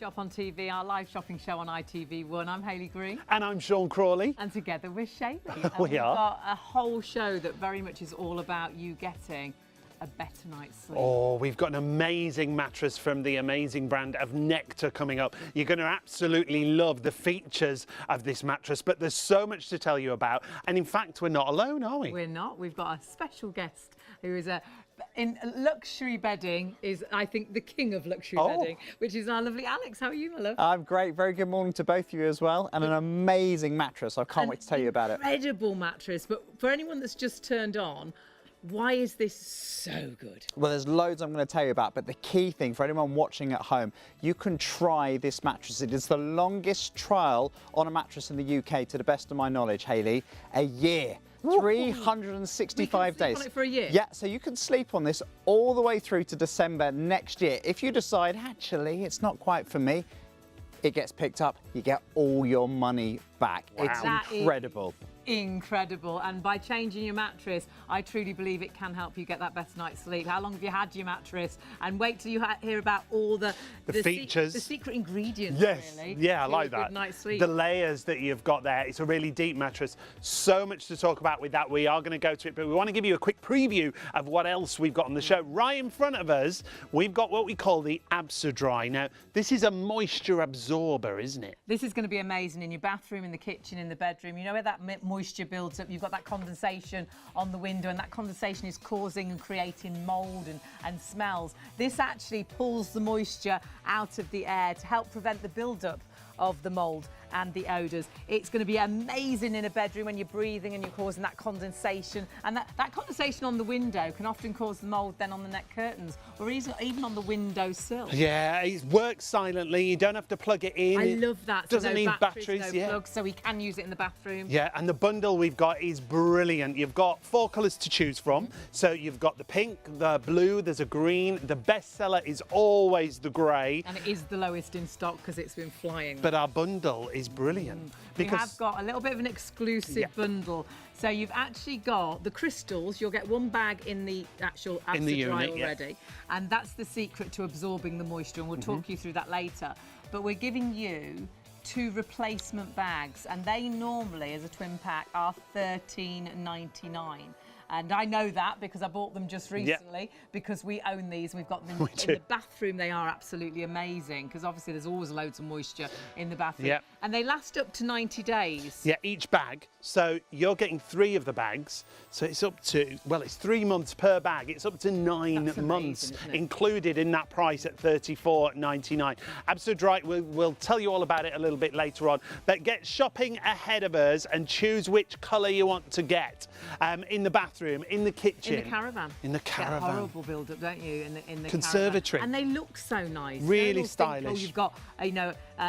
Shop on TV, our live shopping show on ITV1. I'm Hayley Green. And I'm Sean Crawley. And together we're Shaylee. We've got a whole show that very much is all about you getting a better night's sleep. Oh, we've got an amazing mattress from the amazing brand of Nectar coming up. You're going to absolutely love the features of this mattress, but there's so much to tell you about. And in fact, we're not alone, are we? We're not. We've got a special guest who is in luxury bedding, is I think the king of luxury bedding, which is our lovely Alex. How are you, my love? I'm great. Very good morning to both of you as well, and an amazing mattress. I can't wait to tell you about it. Incredible mattress, but for anyone that's just turned on, why is this so good? Well, there's loads I'm going to tell you about, but the key thing for anyone watching at home, you can try this mattress. It is the longest trial on a mattress in the UK, to the best of my knowledge, Hayley. A year. 365 days. On it for a year? Yeah, so you can sleep on this all the way through to December next year. If you decide, actually, it's not quite for me, it gets picked up, you get all your money back. Wow. It's incredible. Incredible. And by changing your mattress, I truly believe it can help you get that better night's sleep. How long have you had your mattress? And wait till you hear about all the features, the secret ingredients. Yes, really, yeah, I like that. Good night's sleep. The layers that you've got there. It's a really deep mattress. So much to talk about with that. We are going to go to it, but we want to give you a quick preview of what else we've got on the show. Right in front of us, we've got what we call the Absa-Dry. Now, this is a moisture absorber, isn't it? This is going to be amazing in your bathroom, in the kitchen, in the bedroom. You know where that moisture builds up, you've got that condensation on the window, and that condensation is causing and creating mould and smells. This actually pulls the moisture out of the air to help prevent the build-up of the mould and the odours. It's going to be amazing in a bedroom when you're breathing and you're causing that condensation. And that condensation on the window can often cause the mould then on the net curtains or even on the windowsill. Yeah, it works silently. You don't have to plug it in. I love that. Doesn't so no need batteries, no yeah. plugs, so we can use it in the bathroom. Yeah, and the bundle we've got is brilliant. You've got 4 colours to choose from. So you've got the pink, the blue, there's a green. The best seller is always the grey. And it is the lowest in stock because it's been flying. But our bundle is brilliant. We have got a little bit of an exclusive bundle. So you've actually got the crystals. You'll get 1 bag in the actual Absa-Dry already. And that's the secret to absorbing the moisture. And we'll talk you through that later. But we're giving you 2 replacement bags. And they normally, as a twin pack, are $13.99. And I know that because I bought them just recently because we own these. We've got them in the bathroom. They are absolutely amazing because obviously there's always loads of moisture in the bathroom. Yep. And they last up to 90 days. Yeah, each bag. So you're getting 3 of the bags. So it's up to, well, it's 3 months per bag. It's up to 9 months included in that price at $34.99. Absa-Dry, we'll tell you all about it a little bit later on. But get shopping ahead of us and choose which colour you want to get in the bathroom. In the kitchen. In the caravan. In the caravan. Get a horrible build-up, don't you? In the conservatory. Caravan. And they look so nice. Really stylish. Think, oh, you've got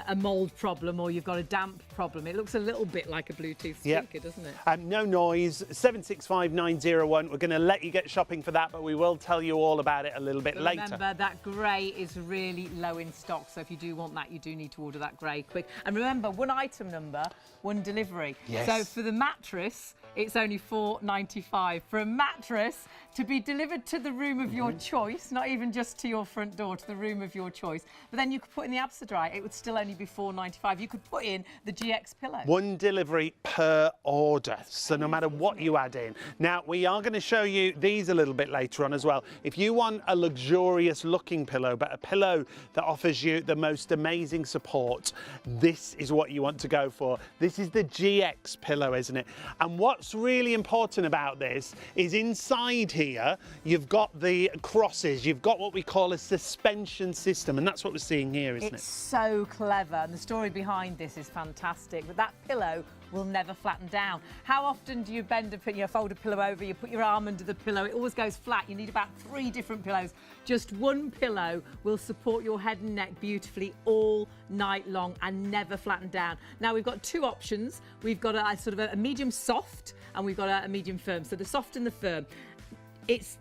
a mould problem or you've got a damp problem. It looks a little bit like a Bluetooth speaker, doesn't it? No noise. 765901. We're going to let you get shopping for that, but we will tell you all about it a little bit later. Remember, that grey is really low in stock, so if you do want that, you do need to order that grey quick. And remember, 1 item number, 1 delivery. Yes. So for the mattress, it's only $4.95 for a mattress to be delivered to the room of your choice, not even just to your front door, to the room of your choice. But then you could put in the Absa-Dry, it would still only be $4.95. You could put in the GX pillow. 1 delivery per order, so no matter what you add in. Now, we are going to show you these a little bit later on as well. If you want a luxurious looking pillow, but a pillow that offers you the most amazing support, this is what you want to go for. This is the GX pillow, isn't it? And what's really important about this is inside here, you've got the crosses, you've got what we call a suspension system, and that's what we're seeing here, isn't it? It's so clever, and the story behind this is fantastic. But that pillow will never flatten down. How often do you bend fold a pillow over, you put your arm under the pillow, it always goes flat. You need about 3 different pillows. Just 1 pillow will support your head and neck beautifully all night long and never flatten down. Now we've got 2 options. We've got a sort of a medium soft and we've got a medium firm. So the soft and the firm.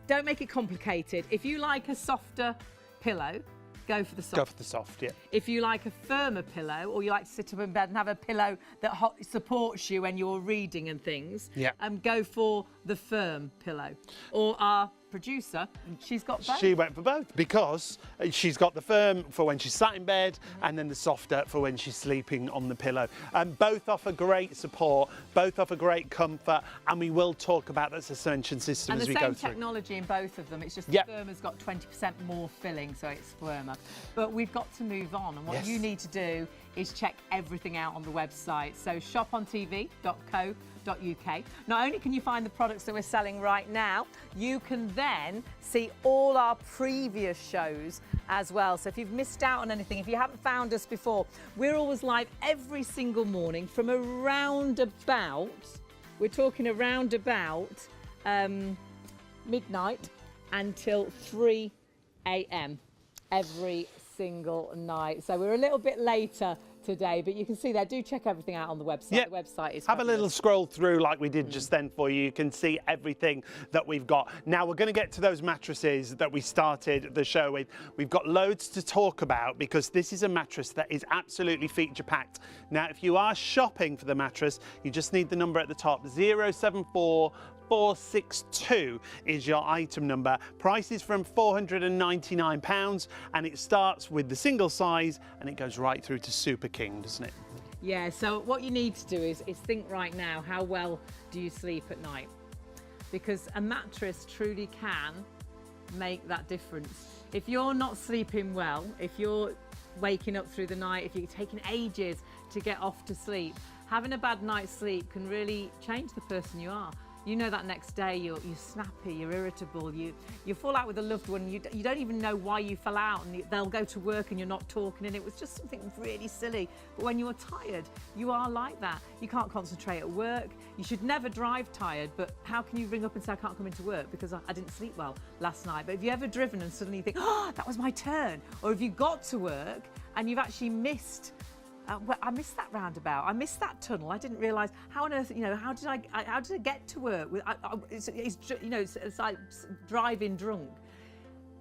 Don't make it complicated. If you like a softer pillow, go for the soft. Go for the soft, yeah. If you like a firmer pillow, or you like to sit up in bed and have a pillow that supports you when you're reading and things, go for the firm pillow. Or our producer, she's got both. She went for both because she's got the firm for when she's sat in bed and then the softer for when she's sleeping on the pillow. Both offer great support, both offer great comfort, and we will talk about the suspension system as we go through. And the same technology in both of them. It's just the firmer's got 20% more filling, so it's firmer. But we've got to move on, and what you need to do is check everything out on the website. So shopontv.co.uk. Not only can you find the products that we're selling right now, you can then see all our previous shows as well. So if you've missed out on anything, if you haven't found us before, we're always live every single morning from around about, we're talking around about midnight until 3 a.m. every single night. So we're a little bit later today, but you can see there. Do check everything out on the website. The website is have a little scroll through like we did just then for you. You can see everything that we've got. Now we're going to get to those mattresses that we started the show with. We've got loads to talk about because this is a mattress that is absolutely feature packed. Now if you are shopping for the mattress, you just need the number at the top, 074 462 is your item number. Price is from £499 and it starts with the single size and it goes right through to Super King, doesn't it? Yeah, so what you need to do is think right now, how well do you sleep at night? Because a mattress truly can make that difference. If you're not sleeping well, if you're waking up through the night, if you're taking ages to get off to sleep, having a bad night's sleep can really change the person you are. You know that next day you're snappy, you're irritable, you fall out with a loved one, you don't even know why you fell out, and they'll go to work and you're not talking and it was just something really silly. But when you're tired, you are like that. You can't concentrate at work. You should never drive tired, but how can you ring up and say I can't come into work because I didn't sleep well last night? But have you ever driven and suddenly you think, oh, that was my turn? Or have you got to work and you've actually missed well, I missed that roundabout. I missed that tunnel. I didn't realise how on earth. How did I get to work? It's like driving drunk.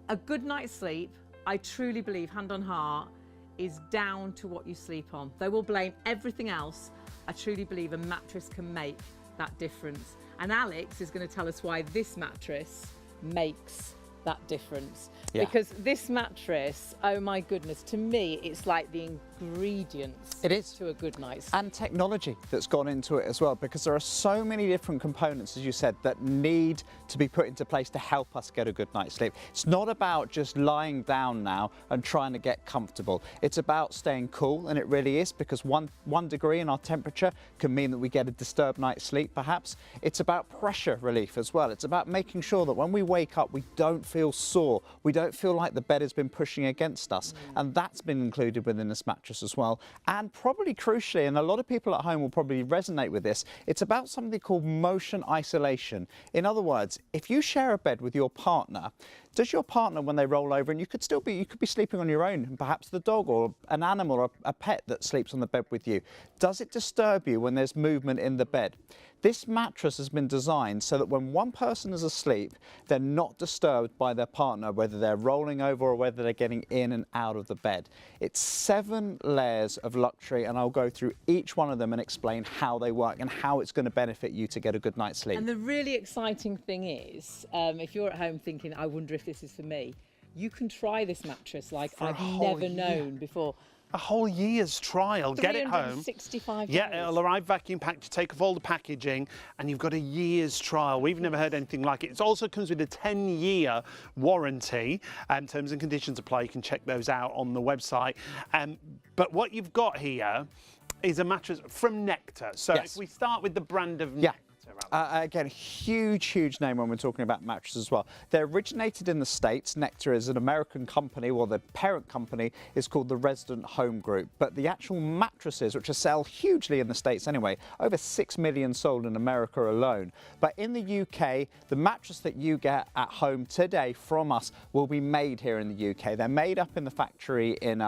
A good night's sleep, I truly believe, hand on heart, is down to what you sleep on. They will blame everything else. I truly believe a mattress can make that difference. And Alex is going to tell us why this mattress makes that difference. Because this mattress, oh my goodness, to me it's like the ingredients to a good night's sleep. And technology that's gone into it as well, because there are so many different components, as you said, that need to be put into place to help us get a good night's sleep. It's not about just lying down now and trying to get comfortable. It's about staying cool, and it really is, because one degree in our temperature can mean that we get a disturbed night's sleep perhaps. It's about pressure relief as well. It's about making sure that when we wake up we don't feel sore, we don't feel like the bed has been pushing against us, and that's been included within this mattress as well. And probably crucially, and a lot of people at home will probably resonate with this, it's about something called motion isolation. In other words, if you share a bed with your partner, does your partner, when they roll over, and you could be sleeping on your own, and perhaps the dog or an animal or a pet that sleeps on the bed with you, does it disturb you when there's movement in the bed? This mattress has been designed so that when one person is asleep, they're not disturbed by their partner, whether they're rolling over or whether they're getting in and out of the bed. It's 7 layers of luxury, and I'll go through each one of them and explain how they work and how it's going to benefit you to get a good night's sleep. And the really exciting thing is, if you're at home thinking, I wonder if this is for me, you can try this mattress like I've never known before. A whole year's trial. Get it home. 365 days. Yeah, it'll arrive vacuum packed. You take off all the packaging and you've got a year's trial. We've never heard anything like it. It also comes with a 10-year warranty. Terms and conditions apply. You can check those out on the website. But what you've got here is a mattress from Nectar. So if we start with the brand of Nectar. Again, huge name when we're talking about mattresses as well. They originated in the States. Nectar is an American company, well, the parent company is called the Resident Home Group. But the actual mattresses, which are sold hugely in the States anyway, over 6 million sold in America alone. But in the UK, the mattress that you get at home today from us will be made here in the UK. They're made up in the factory in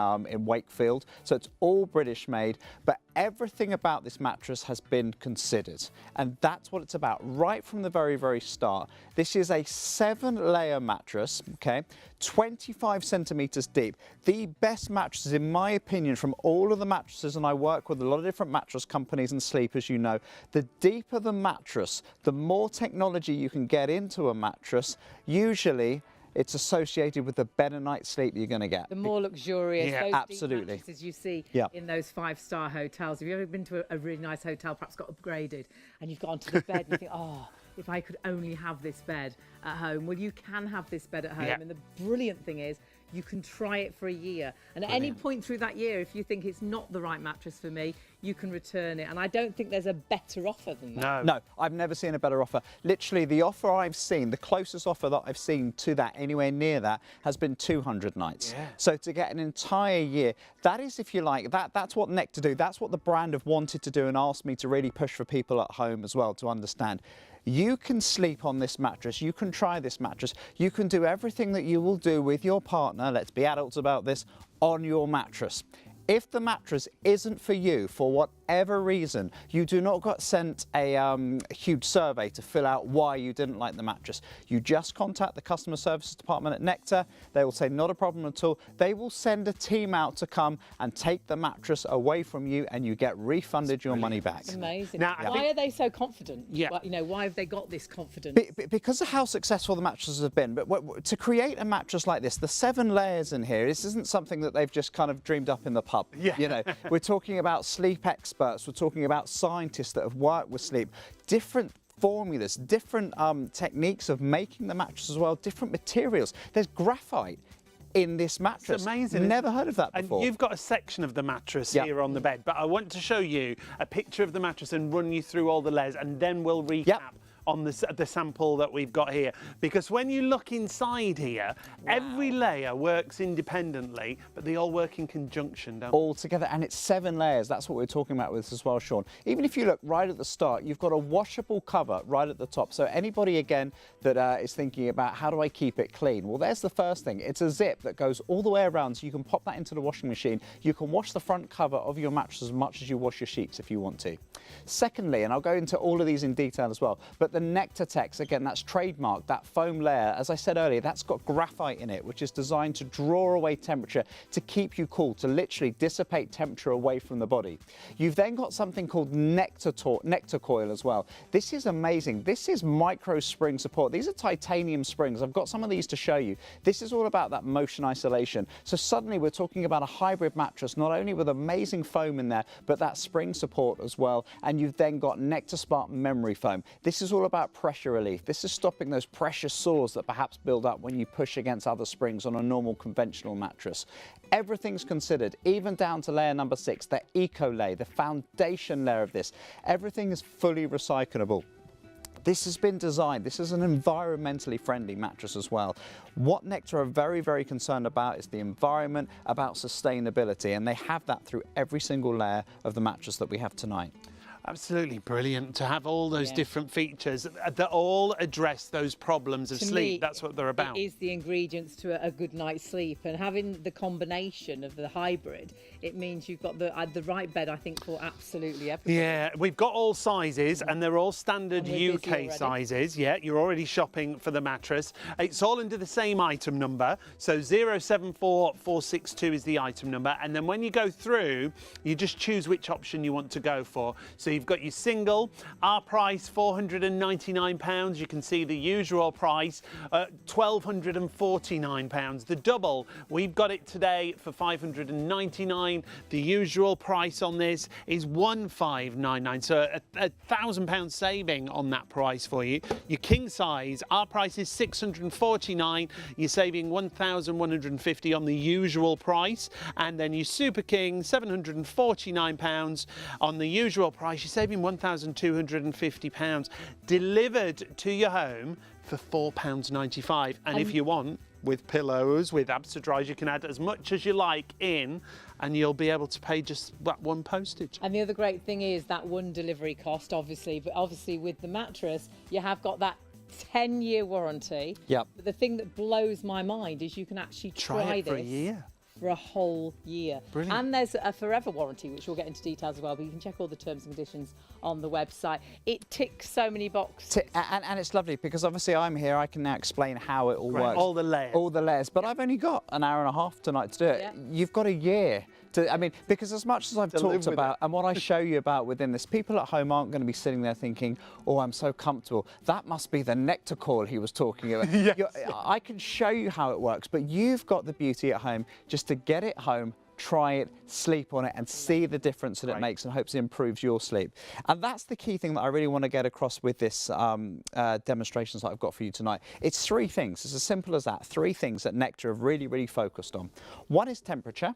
Wakefield, so it's all British made. But everything about this mattress has been considered, and that's what it's about right from the very, very start. This is a 7-layer mattress, okay, 25 centimeters deep. The best mattresses, in my opinion, from all of the mattresses, and I work with a lot of different mattress companies and sleepers, you know, the deeper the mattress, the more technology you can get into a mattress, usually it's associated with the better night's sleep you're going to get. The more luxurious, those absolutely. deep mattresses you see in those 5-star hotels. Have you ever been to a really nice hotel, perhaps got upgraded, and you've gone to the bed and you think, oh, if I could only have this bed at home. Well, you can have this bed at home. And the brilliant thing is, you can try it for a year. And at any point through that year, if you think it's not the right mattress for me, you can return it. And I don't think there's a better offer than that. No, I've never seen a better offer. Literally, the offer I've seen, the closest offer that I've seen to that, anywhere near that, has been 200 nights. So to get an entire year, that is, if you like, that's what Nectar do. That's what the brand have wanted to do and asked me to really push for people at home as well to understand. You can sleep on this mattress, you can try this mattress, you can do everything that you will do with your partner, let's be adults about this, on your mattress. If the mattress isn't for you, for whatever reason, you do not get sent a huge survey to fill out why you didn't like the mattress. You just contact the customer services department at Nectar. They will say not a problem at all. They will send a team out to come and take the mattress away from you, and you get refunded your money back. It's amazing. Now, why are they so confident? Yeah. You know, why have they got this confidence? Because of how successful the mattresses have been. But to create a mattress like this, the 7 layers in here, this isn't something that they've just kind of dreamed up in the pub. You know, we're talking about sleep experts, we're talking about scientists that have worked with sleep, different formulas, different techniques of making the mattress as well, different materials. There's graphite in this mattress. It's amazing. Never heard of that before. And you've got a section of the mattress here on the bed, but I want to show you a picture of the mattress and run you through all the layers, and then we'll recap on the sample that we've got here. Because when you look inside here, every layer works independently, but they all work in conjunction, don't they? All together, and it's 7 layers. That's what we're talking about with this as well, Sean. Even if you look right at the start, you've got a washable cover right at the top. So anybody, again, that is thinking about how do I keep it clean? Well, there's the first thing. It's a zip that goes all the way around, so you can pop that into the washing machine. You can wash the front cover of your mattress as much as you wash your sheets if you want to. Secondly, and I'll go into all of these in detail as well, but the Nectar Tex, again, that's trademarked, that foam layer, as I said earlier, that's got graphite in it, which is designed to draw away temperature, to keep you cool, to literally dissipate temperature away from the body. You've then got something called Nectar Coil as well. This is amazing. This is micro spring support. These are titanium springs. I've got some of these to show you. This is all about that motion isolation. So suddenly we're talking about a hybrid mattress, not only with amazing foam in there, but that spring support as well. And you've then got Nectar Spark memory foam. This is all about pressure relief. This is stopping those pressure sores that perhaps build up when you push against other springs on a normal conventional mattress. Everything's considered, even down to layer number 6, the eco layer, the foundation layer of this. Everything is fully recyclable. This has been designed, this is an environmentally friendly mattress as well. What Nectar are very, very concerned about is the environment, about sustainability, and they have that through every single layer of the mattress that we have tonight. Absolutely brilliant to have all those different features that all address those problems of sleep. That's what they're about. It is the ingredients to a good night's sleep, and having the combination of the hybrid, it means you've got the right bed, I think, for absolutely everything. Yeah, we've got all sizes, and they're all standard UK sizes. Yeah, you're already shopping for the mattress. It's all under the same item number, so 074462 is the item number, and then when you go through, you just choose which option you want to go for. So you've got your single, our price £499. You can see the usual price, £1,249. The double, we've got it today for £599. The usual price on this is £1,599. So a £1,000 saving on that price for you. Your king size, our price is £649. You're saving £1,150 on the usual price. And then your super king, £749 on the usual price. You're saving £1,250 delivered to your home for £4.95. And if you want, with pillows, with Abstadrise, you can add as much as you like in, and you'll be able to pay just that one postage. And the other great thing is that one delivery cost, obviously, but obviously with the mattress, you have got that 10-year warranty. Yep. But the thing that blows my mind is you can actually try it this for a year. for a whole year. Brilliant. And there's a forever warranty, which we'll get into details as well, but you can check all the terms and conditions on the website. It ticks so many boxes. And it's lovely because obviously I'm here, I can now explain how it all Great. works. All the layers. All the layers, but I've only got an hour and a half tonight to do it. Yeah. You've got a year. I mean, because as much as I've To live talked with about and what I show you about within this, people at home aren't going to be sitting there thinking, oh, I'm so comfortable. That must be the nectar coil he was talking about. Yes. I can show you how it works, but you've got the beauty at home just to get it home, try it, sleep on it and see the difference that it makes and hopes it improves your sleep. And that's the key thing that I really want to get across with this demonstrations that I've got for you tonight. It's three things. It's as simple as that. Three things that Nectar have really, really focused on. One is temperature,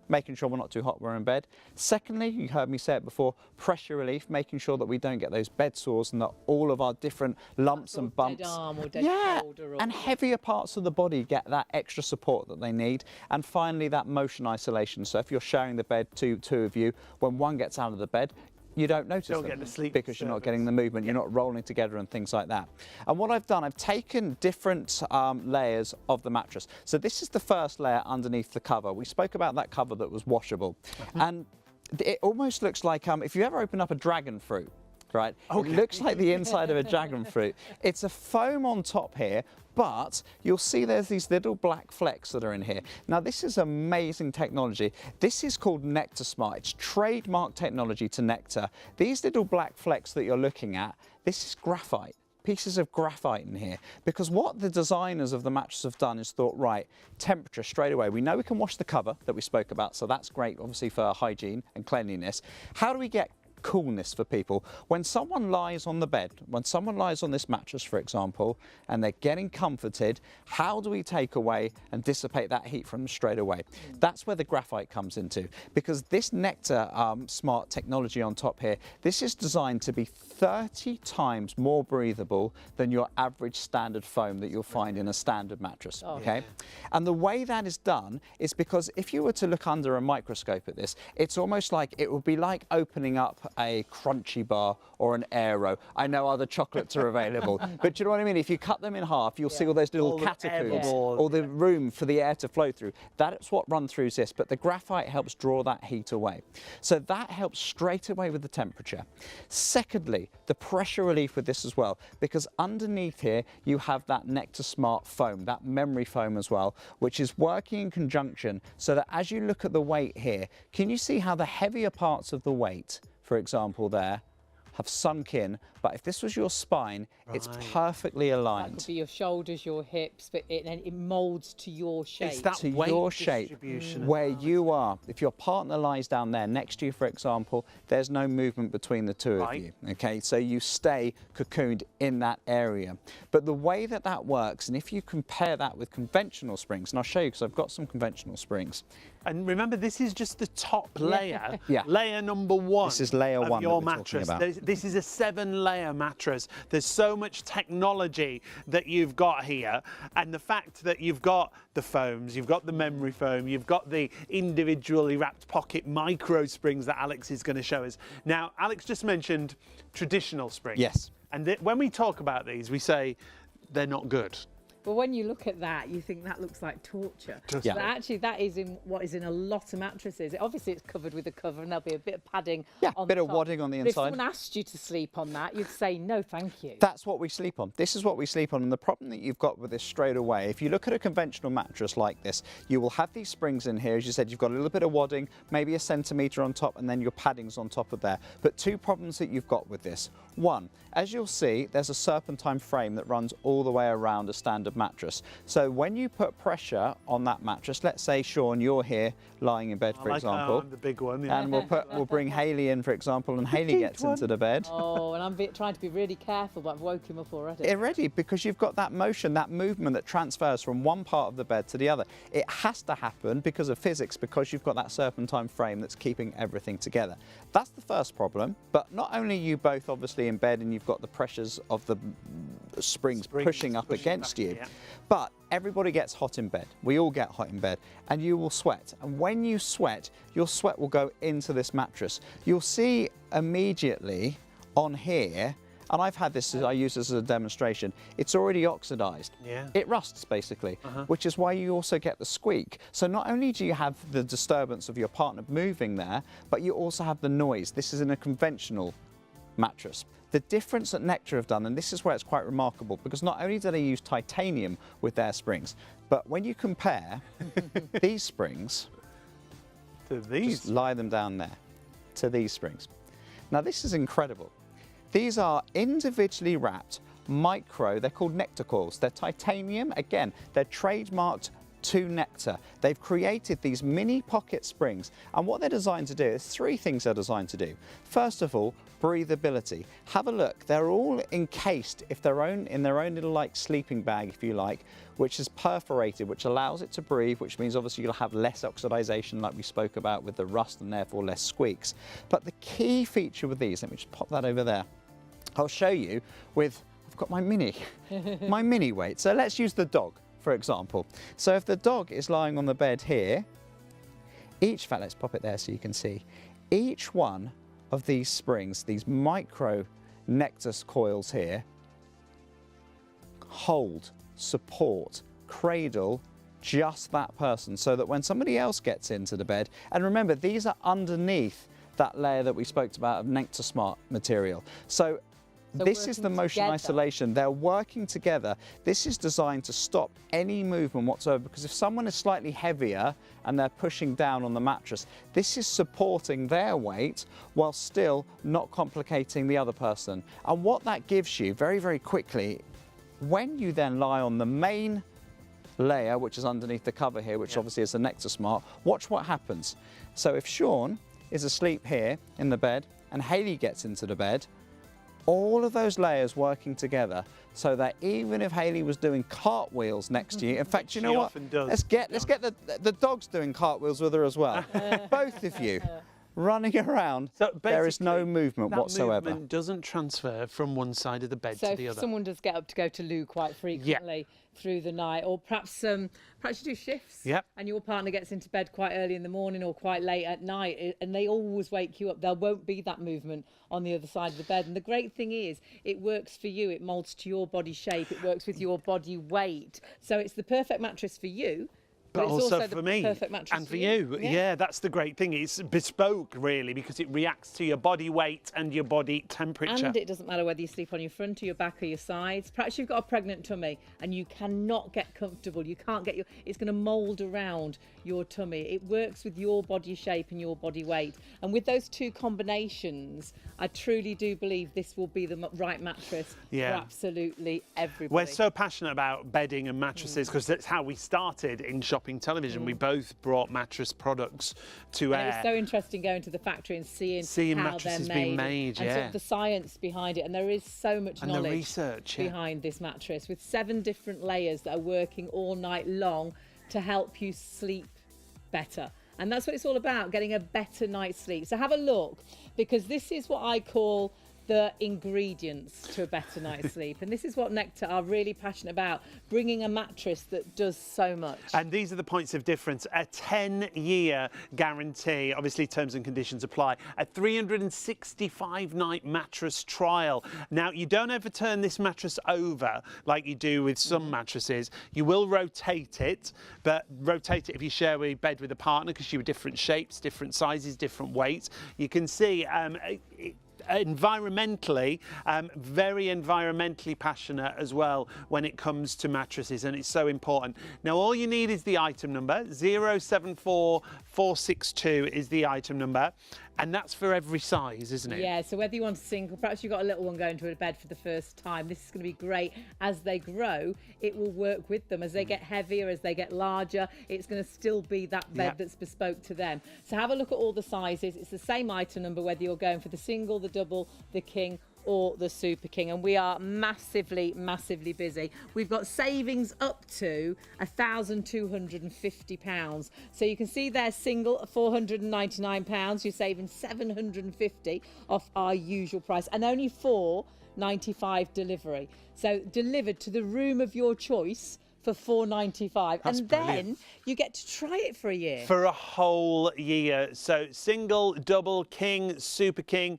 making sure we're not too hot when we're in bed. Secondly, you heard me say it before, pressure relief, making sure that we don't get those bed sores and that all of our different lumps and bumps, Dead arm or dead shoulder. and heavier parts of the body get that extra support that they need. And finally, that motion isolation. So if you're sharing the bed, two of you, when one gets out of the bed, you don't notice Don't them get the sleep because you're not getting the movement, you're not rolling together and things like that. And what I've done, I've taken different layers of the mattress. So this is the first layer underneath the cover. We spoke about that cover that was washable. And it almost looks like if you ever open up a dragon fruit, right? Okay. It looks like the inside of a dragon fruit. It's a foam on top here, but you'll see there's these little black flecks that are in here. Now this is amazing technology. This is called Nectar Smart. It's trademark technology to Nectar. These little black flecks that you're looking at, this is graphite. Pieces of graphite in here, because what the designers of the mattress have done is thought, right, temperature straight away. We know we can wash the cover that we spoke about, so that's great obviously for hygiene and cleanliness. How do we get coolness for people? When someone lies on the bed, when someone lies on this mattress, for example, and they're getting comforted, how do we take away and dissipate that heat from them straight away? That's where the graphite comes into, because this Nectar Smart technology on top here, this is designed to be 30 times more breathable than your average standard foam that you'll find in a standard mattress, okay? And the way that is done is because if you were to look under a microscope at this, it's almost like, it would be like opening up a Crunchy bar or an Aero. I know other chocolates are available, but do you know what I mean? If you cut them in half, you'll see all those little catacomb, all the room for the air to flow through. That's what run through this, but the graphite helps draw that heat away. So that helps straight away with the temperature. Secondly, the pressure relief with this as well, because underneath here you have that Nectar Smart foam, that memory foam as well, which is working in conjunction so that as you look at the weight here, can you see how the heavier parts of the weight, for example there, have sunk in, but if this was your spine, it's perfectly aligned. That could be your shoulders, your hips, but it moulds to your shape. It's that to weight your shape distribution where you are. If your partner lies down there next to you, for example, there's no movement between the two of you, okay? So you stay cocooned in that area. But the way that that works, and if you compare that with conventional springs, and I'll show you because I've got some conventional springs. And remember, this is just the top layer. Yeah. Layer number one. This is layer one of your that we're talking mattress. about. This is a 7-layer mattress. There's so much technology that you've got here, and the fact that you've got the foams, you've got the memory foam, you've got the individually wrapped pocket micro springs that Alex is going to show us. Now, Alex just mentioned traditional springs. Yes. And when we talk about these, we say they're not good. But when you look at that, you think that looks like torture. Yeah. But actually, that is in what is in a lot of mattresses. Obviously, it's covered with a cover, and there'll be a bit of padding. Yeah, on a bit the of top. wadding on the But inside. if someone asked you to sleep on that, you'd say no, thank you. That's what we sleep on. This is what we sleep on. And the problem that you've got with this straight away, if you look at a conventional mattress like this, you will have these springs in here. As you said, you've got a little bit of wadding, maybe a centimetre on top, and then your padding's on top of there. But two problems that you've got with this. One, as you'll see, there's a serpentine frame that runs all the way around a standard mattress. So when you put pressure on that mattress, let's say, Sean, you're here lying in bed, for example. I'm the big one. And we'll bring Hayley in, for example, and Hayley gets into the bed. Oh, and I'm trying to be really careful, but I've woke him up already. Already, because you've got that motion, that movement that transfers from one part of the bed to the other. It has to happen because of physics, because you've got that serpentine frame that's keeping everything together. That's the first problem, but not only are you both obviously in bed and you've got the pressures of the springs pushing up against you, but everybody gets hot in bed. We all get hot in bed, and you will sweat. And when you sweat, your sweat will go into this mattress. You'll see immediately on here and I've had this, I use this as a demonstration, it's already oxidized. Yeah. It rusts basically, which is why you also get the squeak. So not only do you have the disturbance of your partner moving there, but you also have the noise. This is in a conventional mattress. The difference that Nectar have done, and this is where it's quite remarkable, because not only do they use titanium with their springs, but when you compare these springs, just lie them down there, to these springs. Now this is incredible. These are individually wrapped they're called Nectar coils. They're titanium, again, they're trademarked to Nectar. They've created these mini pocket springs, and what they're designed to do is 3 things they're designed to do. First of all, breathability. Have a look, they're all encased in their own little like sleeping bag, if you like, which is perforated, which allows it to breathe, which means obviously you'll have less oxidization like we spoke about with the rust, and therefore less squeaks. But the key feature with these, let me just pop that over there. I'll show you with, I've got my mini weight. So let's use the dog, for example. So if the dog is lying on the bed here, let's pop it there so you can see, each one of these springs, these micro Nectar coils here, hold, support, cradle just that person, so that when somebody else gets into the bed, and remember, these are underneath that layer that we spoke about of Nectar Smart material. So this is the motion isolation. They're working together. This is designed to stop any movement whatsoever, because if someone is slightly heavier and they're pushing down on the mattress, this is supporting their weight while still not complicating the other person. And what that gives you very, very quickly, when you then lie on the main layer, which is underneath the cover here, which obviously is the Nectar Smart, watch what happens. So if Sean is asleep here in the bed and Hayley gets into the bed, all of those layers working together, so that even if Hayley was doing cartwheels next to you, in fact, you know what? Let's get the dogs doing cartwheels with her as well. Both of you running around. So there is no movement whatsoever. Movement doesn't transfer from one side of the bed to the other. So someone does get up to go to loo quite frequently through the night, or perhaps you do shifts, and your partner gets into bed quite early in the morning or quite late at night, and they always wake you up. There won't be that movement on the other side of the bed. And the great thing is, it works for you. It molds to your body shape. It works with your body weight. So it's the perfect mattress for you. But also for me and for you. Yeah, that's the great thing. It's bespoke, really, because it reacts to your body weight and your body temperature. And it doesn't matter whether you sleep on your front or your back or your sides. Perhaps you've got a pregnant tummy and you cannot get comfortable. You can't get it's going to mould around your tummy. It works with your body shape and your body weight. And with those 2 combinations, I truly do believe this will be the right mattress for absolutely everybody. We're so passionate about bedding and mattresses because that's how we started in shopping television. We both brought mattress products to air. It was so interesting going to the factory and seeing how mattresses they're being made, and sort of the science behind it. And there is so much knowledge, the research behind this mattress, with 7 different layers that are working all night long to help you sleep better. And that's what it's all about, getting a better night's sleep. So have a look, because this is what I call the ingredients to a better night's sleep. And this is what Nectar are really passionate about, bringing a mattress that does so much. And these are the points of difference. A 10-year guarantee, obviously terms and conditions apply. A 365-night mattress trial. Now, you don't ever turn this mattress over like you do with some mattresses. You will rotate it, but rotate it if you share a bed with a partner, because you have different shapes, different sizes, different weights. You can see environmentally, very environmentally passionate as well when it comes to mattresses, and it's so important. Now, all you need is the item number. 074462 is the item number, and that's for every size, isn't it? Yeah, so whether you want a single, perhaps you've got a little one going to a bed for the first time, this is going to be great. As they grow, it will work with them. As they get heavier, as they get larger, it's going to still be that bed that's bespoke to them. So have a look at all the sizes. It's the same item number, whether you're going for the single, the double, the king, or the Super King. And we are massively, massively busy. We've got savings up to £1,250. So you can see there, single, £499. You're saving £750 off our usual price, and only £4.95 delivery. So delivered to the room of your choice for $4.95. That's And brilliant. then you get to try it for a year. For a whole year. So single, double, king, super king,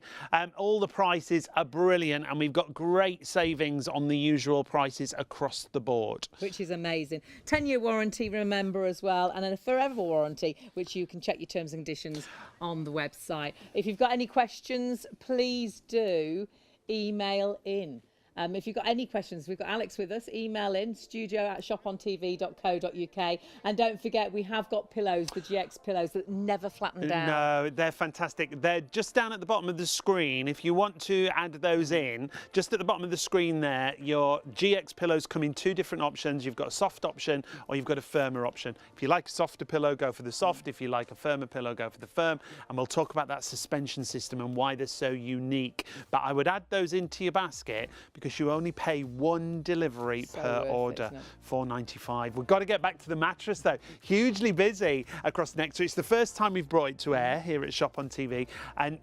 all the prices are brilliant, and we've got great savings on the usual prices across the board. Which is amazing. 10-year warranty, remember, as well, and then a forever warranty, which you can check your terms and conditions on the website. If you've got any questions, please do email in. If you've got any questions, we've got Alex with us. Email in studio@shopontv.co.uk. And don't forget, we have got pillows, the GX pillows that never flatten down. No, they're fantastic. They're just down at the bottom of the screen. If you want to add those in, just at the bottom of the screen there, your GX pillows come in 2 different options. You've got a soft option or you've got a firmer option. If you like a softer pillow, go for the soft. If you like a firmer pillow, go for the firm. And we'll talk about that suspension system and why they're so unique. But I would add those into your basket because you only pay 1 delivery per order, $4.95. We've got to get back to the mattress though. Hugely busy across Nectar. It's the first time we've brought it to air here at Shop on TV. And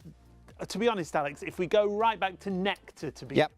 to be honest, Alex, if we go right back to Nectar to begin with,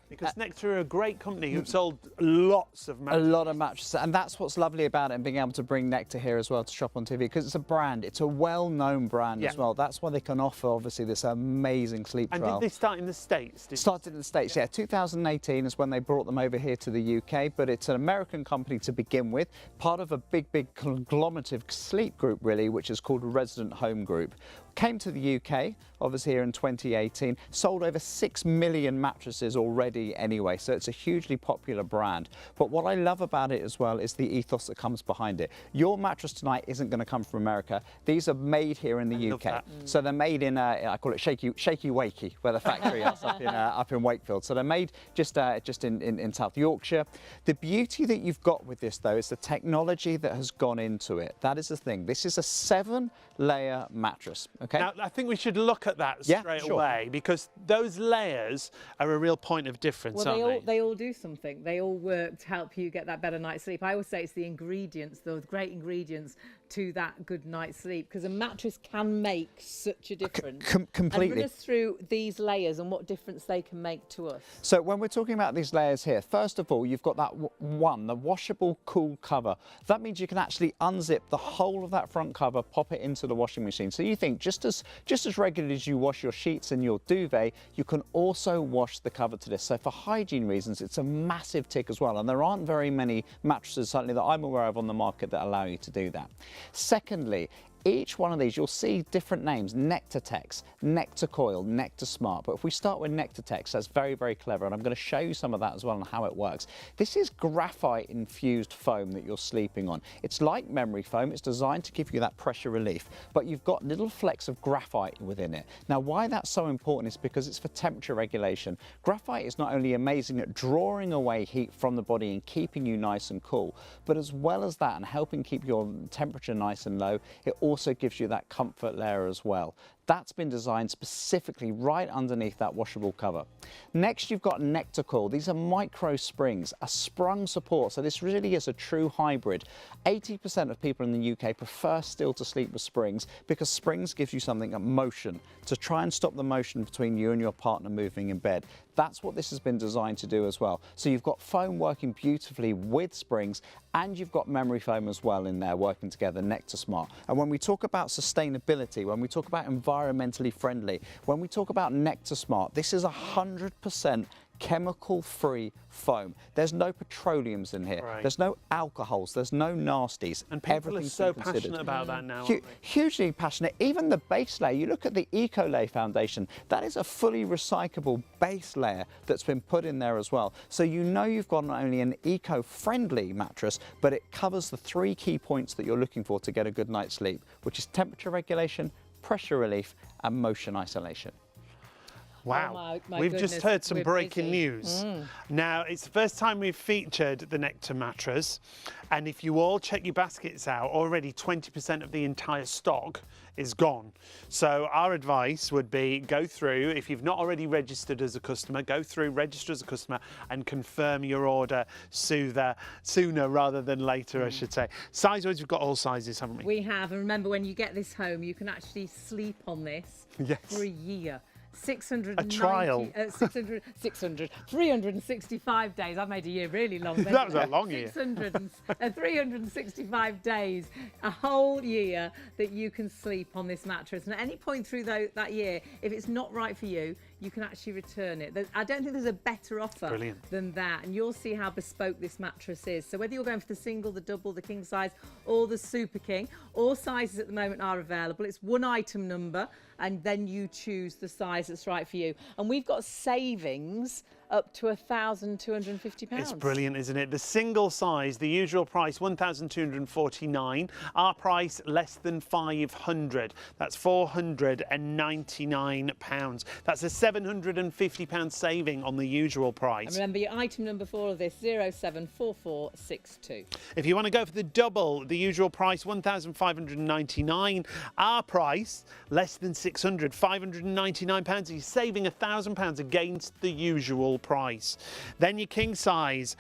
because Nectar are a great company who've sold lots of mattresses. A lot of mattresses, and that's what's lovely about it, and being able to bring Nectar here as well to Shop on TV, because it's a brand, it's a well-known brand as well. That's why they can offer, obviously, this amazing sleep trial. And did they start in the States? Started in the States, yeah. 2018 is when they brought them over here to the UK, but it's an American company to begin with, part of a big conglomerative sleep group, really, which is called Resident Home Group. Came to the UK, obviously here in 2018, sold over 6 million mattresses already anyway, so it's a hugely popular brand. But what I love about it as well is the ethos that comes behind it. Your mattress tonight isn't going to come from America. These are made here in the UK. So they're made in, I call it Shaky Wakey, where the factory is up in Wakefield. So they're made just in South Yorkshire. The beauty that you've got with this, though, is the technology that has gone into it. That is the thing. This is a 7-layer mattress. Okay. Now, I think we should look at that straight away, because those layers are a real point of difference, aren't they? They all do something. They all work to help you get that better night's sleep. I always say it's the ingredients, those great ingredients to that good night's sleep, because a mattress can make such a difference. Completely. And run us through these layers and what difference they can make to us. So when we're talking about these layers here, first of all, you've got that the washable cool cover. That means you can actually unzip the whole of that front cover, pop it into the washing machine. So you think just as regularly as you wash your sheets and your duvet, you can also wash the cover to this. So for hygiene reasons, it's a massive tick as well. And there aren't very many mattresses, certainly that I'm aware of on the market, that allow you to do that. Secondly, each one of these, you'll see different names: Nectartex, Nectar Coil, Nectar Smart. But if we start with Nectartex, that's very, very clever. And I'm going to show you some of that as well and how it works. This is graphite infused foam that you're sleeping on. It's like memory foam. It's designed to give you that pressure relief, but you've got little flecks of graphite within it. Now, why that's so important is because it's for temperature regulation. Graphite is not only amazing at drawing away heat from the body and keeping you nice and cool, but as well as that and helping keep your temperature nice and low, it also gives you that comfort layer as well. That's been designed specifically right underneath that washable cover. Next, you've got Nectar Coil. These are micro springs, a sprung support. So this really is a true hybrid. 80% of people in the UK prefer still to sleep with springs, because springs gives you something, a motion, to try and stop the motion between you and your partner moving in bed. That's what this has been designed to do as well. So you've got foam working beautifully with springs, and you've got memory foam as well in there working together, Nectar Smart. And when we talk about sustainability, when we talk about environmentally friendly, when we talk about Nectar Smart, this is 100% chemical-free foam. There's no petroleums in here. There's no alcohols. There's no nasties. And people are so passionate about that now, aren't they? Hugely passionate. Even the base layer, you look at the Ecolay Foundation, that is a fully recyclable base layer that's been put in there as well. So you know you've got not only an eco-friendly mattress, but it covers the 3 key points that you're looking for to get a good night's sleep, which is temperature regulation, pressure relief, and motion isolation. Wow, Oh my we've goodness, just heard some we're breaking busy. news. Now, it's the first time we've featured the Nectar mattress, and if you all check your baskets out, already 20% of the entire stock is gone. So our advice would be go through, if you've not already registered as a customer, go through, register as a customer and confirm your order sooner rather than later, I should say. Size-wise, we've got all sizes, haven't we? We have, and remember, when you get this home, you can actually sleep on this Yes. for a year. 365 days. I've made a year really long. That was a long year. 365 days, a whole year that you can sleep on this mattress. And at any point through that year, if it's not right for you, you can actually return it. I don't think there's a better offer than that. And you'll see how bespoke this mattress is. So whether you're going for the single, the double, the king size, or the super king, all sizes at the moment are available. It's one item number, and then you choose the size that's right for you. And we've got savings up to £1,250. It's brilliant, isn't it? The single size, the usual price, £1,249. Our price, less than £500. That's £499. That's a £750 saving on the usual price. And remember your item number for all of this, 074462. If you want to go for the double, the usual price, £1,599. Our price, less than £600, £599. You're saving £1,000 against the usual price. Then your king size,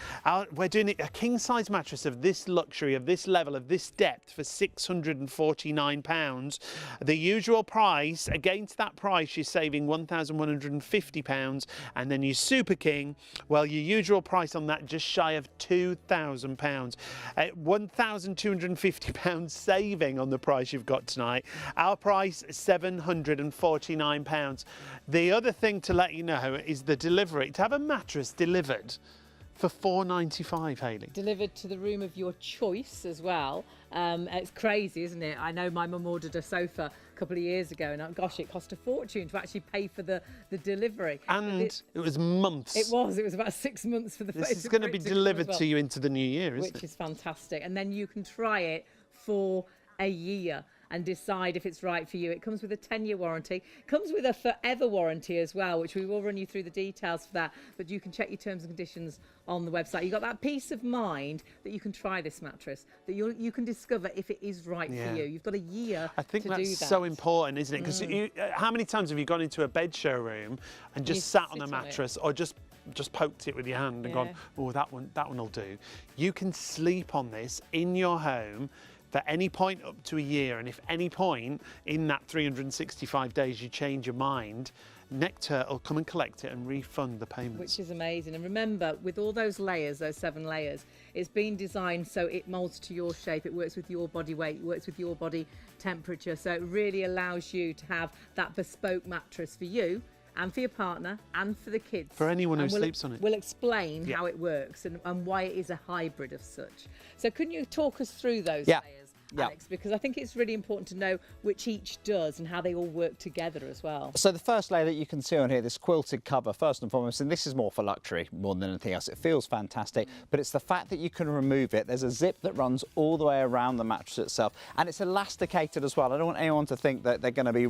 we're doing a king size mattress of this luxury, of this level, of this depth for £649. The usual price, against that price you're saving £1,150. And then your super king, well, your usual price on that just shy of £2,000. £1,250 saving on the price you've got tonight. Our price, £749. The other thing to let you know is the delivery. To have a mattress delivered for £495, Hayley. Delivered to the room of your choice as well. It's crazy, isn't it? I know my mum ordered a sofa a couple of years ago, and gosh, it cost a fortune to actually pay for the delivery. And it was months. It was about 6 months for the This is going to be delivered to you into the new year, isn't it? Which is fantastic. And then you can try it for a year and decide if it's right for you. It comes with a 10-year warranty. Comes with a forever warranty as well, which we will run you through the details for that, but you can check your terms and conditions on the website. You've got that peace of mind that you can try this mattress, that you can discover if it is right for you. You've got a year I think to do that. that's so important, isn't it? Because how many times have you gone into a bed showroom and just sat on a mattress or just poked it with your hand and gone, oh, that one will do. You can sleep on this in your home for any point up to a year, and if any point in that 365 days you change your mind, Nectar will come and collect it and refund the payments. Which is amazing. And remember, with all those layers, those 7 layers, it's been designed so it moulds to your shape, it works with your body weight, it works with your body temperature, so it really allows you to have that bespoke mattress for you and for your partner and for the kids. For anyone who sleeps on it. We'll explain how it works and why it is a hybrid of such. So couldn't you talk us through those layers, Alex? Because I think it's really important to know which each does and how they all work together as well. So the first layer that you can see on here, this quilted cover, first and foremost, and this is more for luxury more than anything else. It feels fantastic, but it's the fact that you can remove it. There's a zip that runs all the way around the mattress itself, and it's elasticated as well. I don't want anyone to think that they're going to be,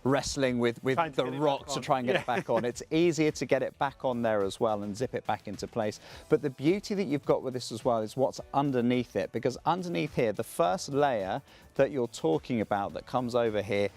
wrestling with the rocks to try and get it back on. It's easier to get it back on there as well and zip it back into place. But the beauty that you've got with this as well is what's underneath it, because underneath here, the first layer that you're talking about that comes over here,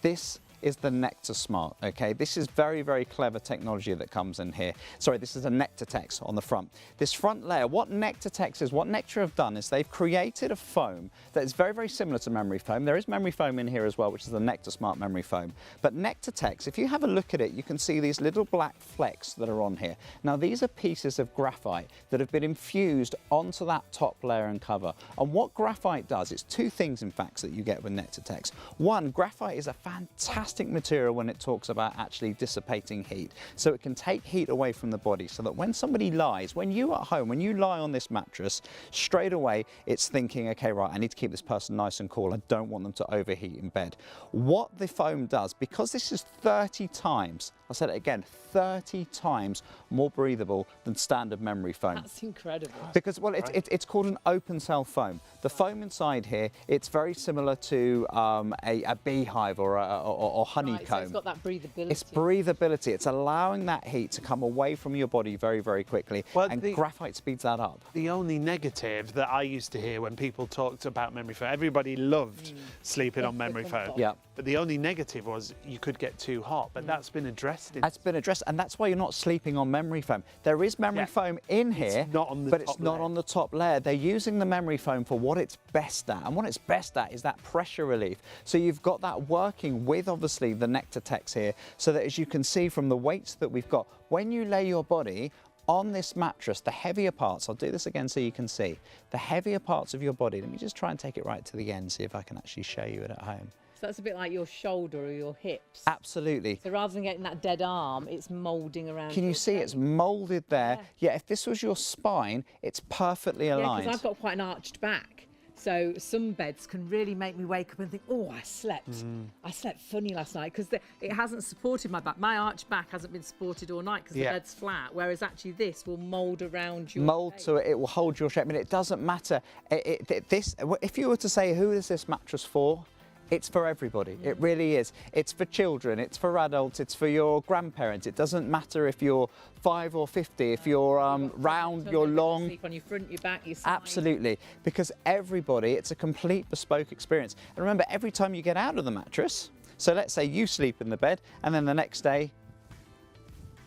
this is the Nectar Smart, okay? This is very, very clever technology that comes in here. Sorry, this is a Nectar Tex on the front. This front layer, what Nectar Tex is, what Nectar have done is they've created a foam that is very, very similar to memory foam. There is memory foam in here as well, which is the Nectar Smart memory foam. But Nectar Tex, if you have a look at it, you can see these little black flecks that are on here. Now, these are pieces of graphite that have been infused onto that top layer and cover. And what graphite does, it's 2 things, in fact, that you get with Nectar Tex. One, graphite is a fantastic material when it talks about actually dissipating heat. So it can take heat away from the body so that when somebody lies, when you at home, when you lie on this mattress, straight away it's thinking, okay, right, I need to keep this person nice and cool. I don't want them to overheat in bed. What the foam does, because this is 30 times, I said it again, 30 times more breathable than standard memory foam. That's incredible. Because, well, it's called an open cell foam. The foam inside here, it's very similar to a beehive or honeycomb. Right, so it's got that breathability. It's breathability. It's allowing that heat to come away from your body very, very quickly. Well, and graphite speeds that up. The only negative that I used to hear when people talked about memory foam, everybody loved sleeping on memory foam. Yeah. But the only negative was you could get too hot, but that's been addressed. That's been addressed, and that's why you're not sleeping on memory foam. There is memory foam in here, not on the but top it's not layer. on the top layer. They're using the memory foam for what it's best at, and what it's best at is that pressure relief. So you've got that working with, obviously, the Nectartex here, so that as you can see from the weights that we've got, when you lay your body on this mattress, the heavier parts, I'll do this again so you can see, the heavier parts of your body, let me just try and take it right to the end, see if I can actually show you it at home. So that's a bit like your shoulder or your hips. Absolutely. So rather than getting that dead arm, it's moulding around. Can you see it's moulded there? Yeah, if this was your spine, it's perfectly aligned. Yeah, because I've got quite an arched back. So some beds can really make me wake up and think, oh, I slept funny last night, because it hasn't supported my back. My arched back hasn't been supported all night because the bed's flat, whereas actually this will mould around your Mould, so it will hold your shape. I mean, it doesn't matter. If you were to say, who is this mattress for? It's for everybody. It really is. It's for children, it's for adults, it's for your grandparents. It doesn't matter if you're 5 or 50, if you're round, you're long. Sleep on your front, your back, your side. Absolutely, because everybody, it's a complete bespoke experience. And remember, every time you get out of the mattress, so let's say you sleep in the bed, and then the next day,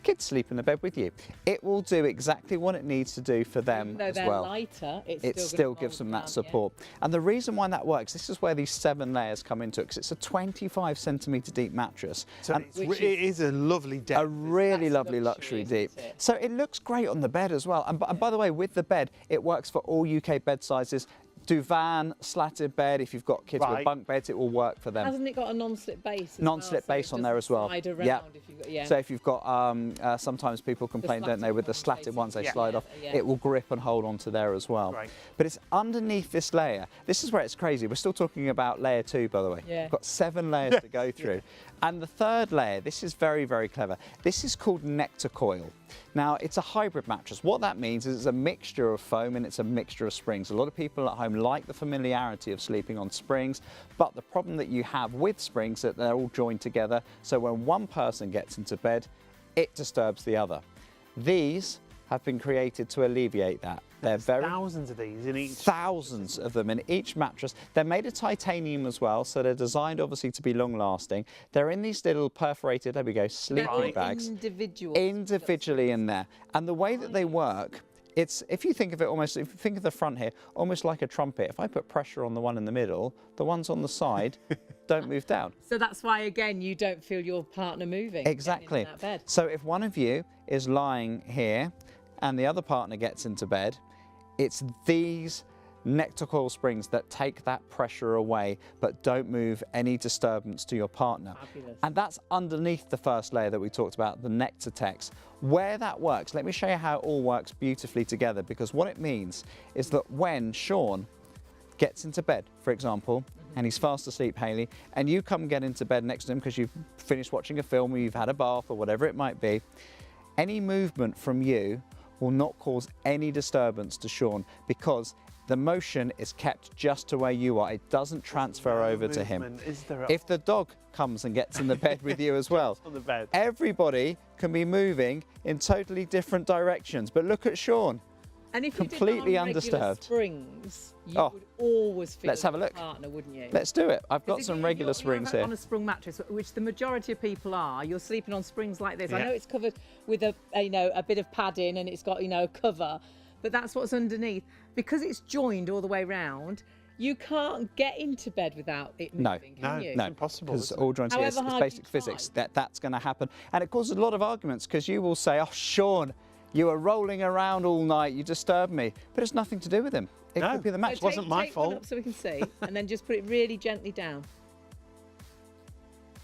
kids sleep in the bed with you. It will do exactly what it needs to do for them as well. Lighter, it still gives them that support. And the reason why that works, this is where these 7 layers come into it, because it's a 25 centimetre deep mattress. So it is a lovely depth. A really lovely luxury deep. So it looks great on the bed as well. And by the way, with the bed, it works for all UK bed sizes. Divan, slatted bed, if you've got kids with bunk beds, it will work for them. Hasn't it got a non-slip base? Non-slip base on there as well. So if you've got, sometimes people complain, don't they, with the slatted ones, they slide off. It will grip and hold onto there as well. But it's underneath this layer. This is where it's crazy. We're still talking about layer 2, by the way. We've got 7 layers to go through. And the 3rd layer, this is very, very clever. This is called Nectar Coil. Now, it's a hybrid mattress. What that means is it's a mixture of foam and it's a mixture of springs. A lot of people at home like the familiarity of sleeping on springs, but the problem that you have with springs is that they're all joined together, so when one person gets into bed, it disturbs the other. These have been created to alleviate that. There's thousands of these in each. Thousands of them in each mattress. They're made of titanium as well, so they're designed obviously to be long lasting. They're in these little perforated, there we go, sleeping bags. Individually in there. And the way that they work, it's, if you think of it almost, if you think of the front here, almost like a trumpet. If I put pressure on the one in the middle, the ones on the side don't move down. So that's why, again, you don't feel your partner moving. Exactly. In that bed. So if one of you is lying here and the other partner gets into bed, it's these Nectar Coil springs that take that pressure away but don't move any disturbance to your partner. Fabulous. And that's underneath the first layer that we talked about, the Nectartex. Where that works, let me show you how it all works beautifully together, because what it means is that when Sean gets into bed, for example, and he's fast asleep, Hayley, and you come get into bed next to him because you've finished watching a film or you've had a bath or whatever it might be, any movement from you will not cause any disturbance to Sean, because the motion is kept just to where you are. It doesn't transfer over to him. If the dog comes and gets in the bed with you as well, everybody can be moving in totally different directions. But look at Sean. And if you completely did that on undisturbed. Springs, you would always feel Let's have a look. partner, wouldn't you? Let's do it. I've got some regular springs here. On a sprung mattress, which the majority of people are, you're sleeping on springs like this. I know it's covered with a bit of padding and it's got a cover, but that's what's underneath. Because it's joined all the way round, you can't get into bed without it moving, can you? No, it's impossible. Because all joints, it's basic physics. That's going to happen. And it causes a lot of arguments, because you will say, oh, Sean, you were rolling around all night, you disturbed me. But it's nothing to do with him. It could be the match. So wasn't my fault. One up so we can see, and then just put it really gently down.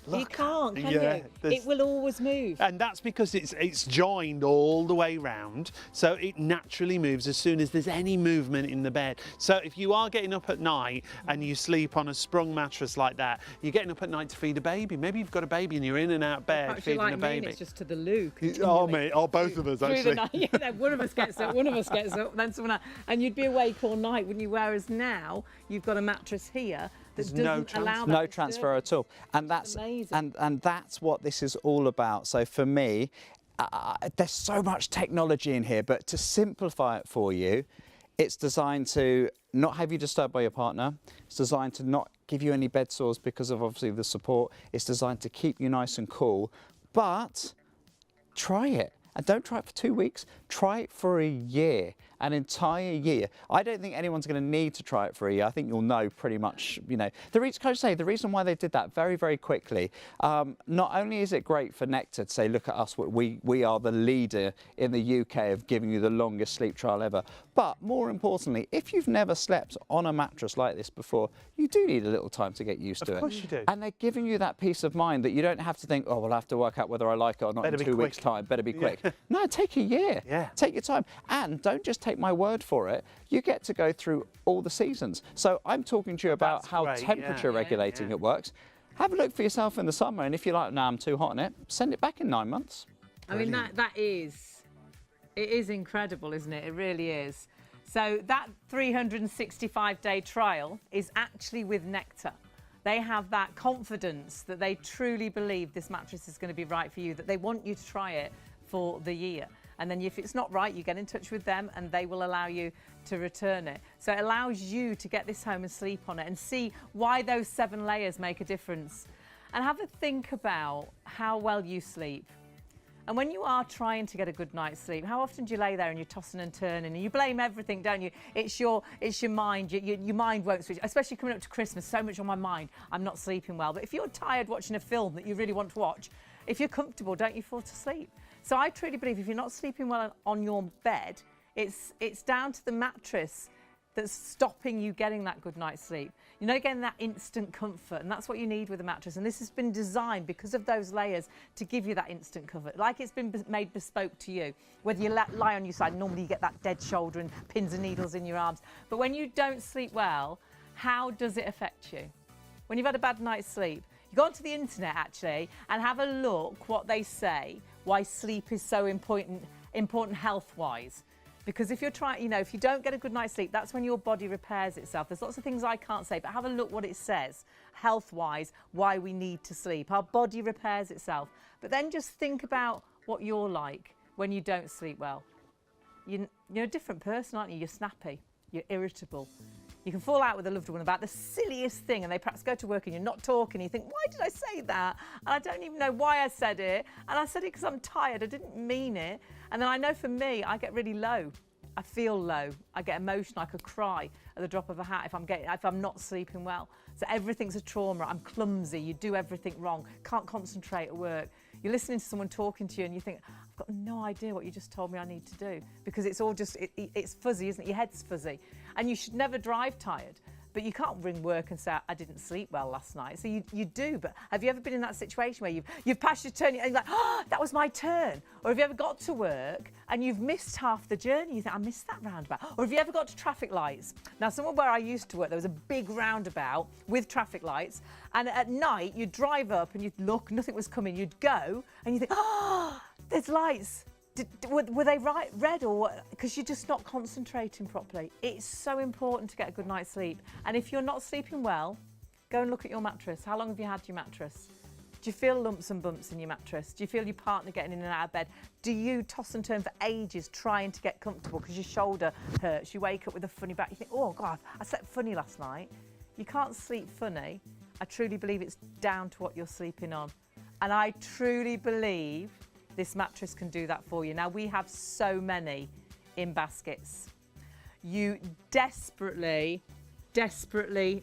Look. You can't, can you? It will always move. And that's because it's joined all the way round, so it naturally moves as soon as there's any movement in the bed. So if you are getting up at night and you sleep on a sprung mattress like that, you're getting up at night to feed a baby. Maybe you've got a baby and you're in and out of bed feeding a baby. It's just to the loo. Oh, mate, both of us actually. One of us gets up, then someone else. And you'd be awake all night, wouldn't you? Whereas now, you've got a mattress here that doesn't allow that. No transfer at all. And that's amazing. And that's what this is all about. So for me, there's so much technology in here, but to simplify it for you, it's designed to not have you disturbed by your partner. It's designed to not give you any bed sores because of obviously the support. It's designed to keep you nice and cool, but try it. And don't try it for 2 weeks, try it for a year, an entire year. I don't think anyone's going to need to try it for a year. I think you'll know pretty much, you know. Can I say, the reason why they did that very, very quickly, not only is it great for Nectar to say, look at us, we are the leader in the UK of giving you the longest sleep trial ever, but more importantly, if you've never slept on a mattress like this before, you do need a little time to get used to it. Of course you do. And they're giving you that peace of mind that you don't have to think, oh, we'll have to work out whether I like it or not in 2 weeks' time. Better be quick. No, take a year. Yeah. Take your time. And don't just take my word for it. You get to go through all the seasons. So I'm talking to you about how temperature regulating it works. Have a look for yourself in the summer. And if you're like, no, I'm too hot on it, send it back in 9 months. I mean, it is incredible, isn't it? It really is. So that 365-day trial is actually with Nectar. They have that confidence that they truly believe this mattress is going to be right for you, that they want you to try it for the year. And then if it's not right, you get in touch with them and they will allow you to return it. So it allows you to get this home and sleep on it and see why those 7 layers make a difference. And have a think about how well you sleep. And when you are trying to get a good night's sleep, how often do you lay there and you're tossing and turning and you blame everything, don't you? It's your mind. Your mind won't switch, especially coming up to Christmas, so much on my mind. I'm not sleeping well. But if you're tired watching a film that you really want to watch, if you're comfortable, don't you fall to sleep? So I truly believe if you're not sleeping well on your bed, it's down to the mattress that's stopping you getting that good night's sleep. You're not getting that instant comfort, and that's what you need with a mattress. And this has been designed because of those layers to give you that instant comfort, like it's been made bespoke to you. Whether you lie on your side, normally you get that dead shoulder and pins and needles in your arms. But when you don't sleep well, how does it affect you? When you've had a bad night's sleep, you go onto the internet actually and have a look what they say, why sleep is so important health-wise. Because if you're trying, you know, if you don't get a good night's sleep, that's when your body repairs itself. There's lots of things I can't say, but have a look what it says, health-wise, why we need to sleep. Our body repairs itself. But then just think about what you're like when you don't sleep well. You're a different person, aren't you? You're snappy, you're irritable. You can fall out with a loved one about the silliest thing and they perhaps go to work and you're not talking. You think, why did I say that? And I don't even know why I said it. And I said it because I'm tired. I didn't mean it. And then I know for me, I get really low. I feel low. I get emotional. I could cry at the drop of a hat if I'm not sleeping well. So everything's a trauma. I'm clumsy. You do everything wrong. Can't concentrate at work. You're listening to someone talking to you and you think, I've got no idea what you just told me I need to do, because it's all just, it's fuzzy, isn't it? Your head's fuzzy. And you should never drive tired. But you can't ring work and say, I didn't sleep well last night. So you do, but have you ever been in that situation where you've passed your turn and you're like, oh, that was my turn? Or have you ever got to work and you've missed half the journey? You think, I missed that roundabout. Or have you ever got to traffic lights? Now, somewhere where I used to work, there was a big roundabout with traffic lights. And at night, you'd drive up and you'd look, nothing was coming. You'd go and you think, oh, there's lights. Were they red or what? Because you're just not concentrating properly. It's so important to get a good night's sleep. And if you're not sleeping well, go and look at your mattress. How long have you had your mattress? Do you feel lumps and bumps in your mattress? Do you feel your partner getting in and out of bed? Do you toss and turn for ages trying to get comfortable because your shoulder hurts? You wake up with a funny back. You think, oh God, I slept funny last night. You can't sleep funny. I truly believe it's down to what you're sleeping on. And I truly believe this mattress can do that for you. Now, we have so many in baskets. You desperately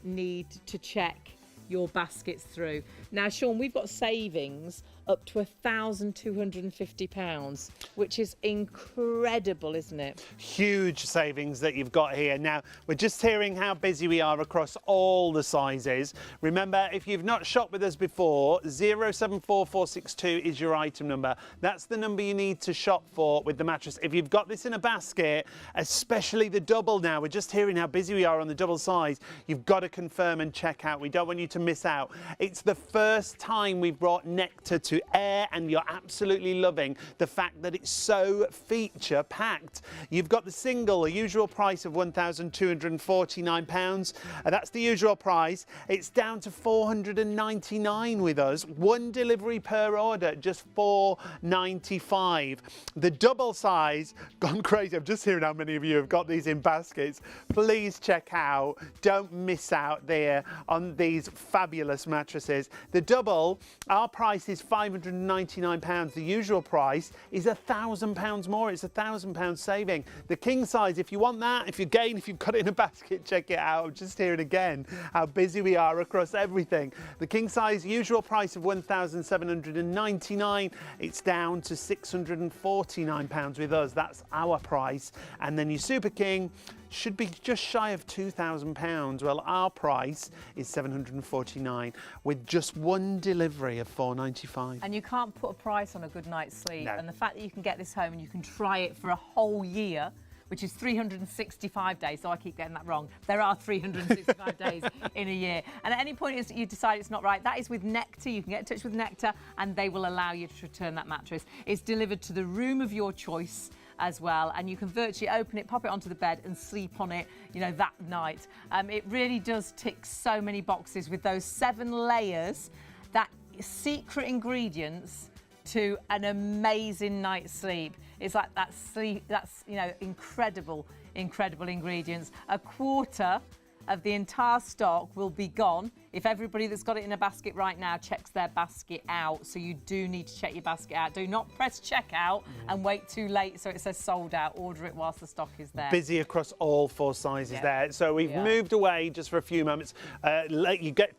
need to check your baskets through. Now, Sean, we've got savings up to £1,250, which is incredible, isn't it? Huge savings that you've got here. Now, we're just hearing how busy we are across all the sizes. Remember, if you've not shopped with us before, 074462 is your item number. That's the number you need to shop for with the mattress. If you've got this in a basket, especially the double now, we're just hearing how busy we are on the double size, you've got to confirm and check out. We don't want you to miss out. It's the first first time we've brought Nectar to air, and you're absolutely loving the fact that it's so feature packed. You've got the single, a usual price of £1,249. That's the usual price. It's down to £499 with us. One delivery per order, just £4.95. The double size, gone crazy. I'm just hearing how many of you have got these in baskets. Please check out. Don't miss out there on these fabulous mattresses. The double, our price is £599. The usual price is £1,000 more. It's £1,000 saving. The king size, if you want that, if you've got it in a basket, check it out. I'm just hearing again how busy we are across everything. The king size, usual price of £1,799. It's down to £649 with us. That's our price. And then your super king should be just shy of £2,000. Well, our price is £749 with just one delivery of £4.95. And you can't put a price on a good night's sleep. No. And the fact that you can get this home and you can try it for a whole year, which is 365 days, so I keep getting that wrong. There are 365 days in a year. And at any point you decide it's not right, that is with Nectar. You can get in touch with Nectar and they will allow you to return that mattress. It's delivered to the room of your choice as well, and you can virtually open it, pop it onto the bed and sleep on it, you know, that night. It really does tick so many boxes with those 7 layers, that secret ingredients to an amazing night's sleep. It's like that sleep, that's, you know, incredible ingredients. A quarter of the entire stock will be gone if everybody that's got it in a basket right now checks their basket out. So you do need to check your basket out. Do not press checkout and wait too late so it says sold out. Order it whilst the stock is there. Busy across all 4 sizes there. So we've moved away just for a few moments. Let you get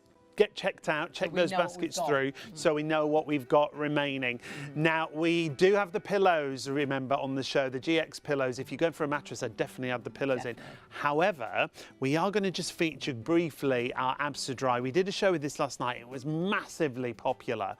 checked out, check those baskets through so we know what we've got remaining. Now, we do have the pillows, remember, on the show, the GX pillows. If you go for a mattress, I'd definitely have the pillows in. However, we are going to just feature briefly our Absa Dry. We did a show with this last night. It was massively popular.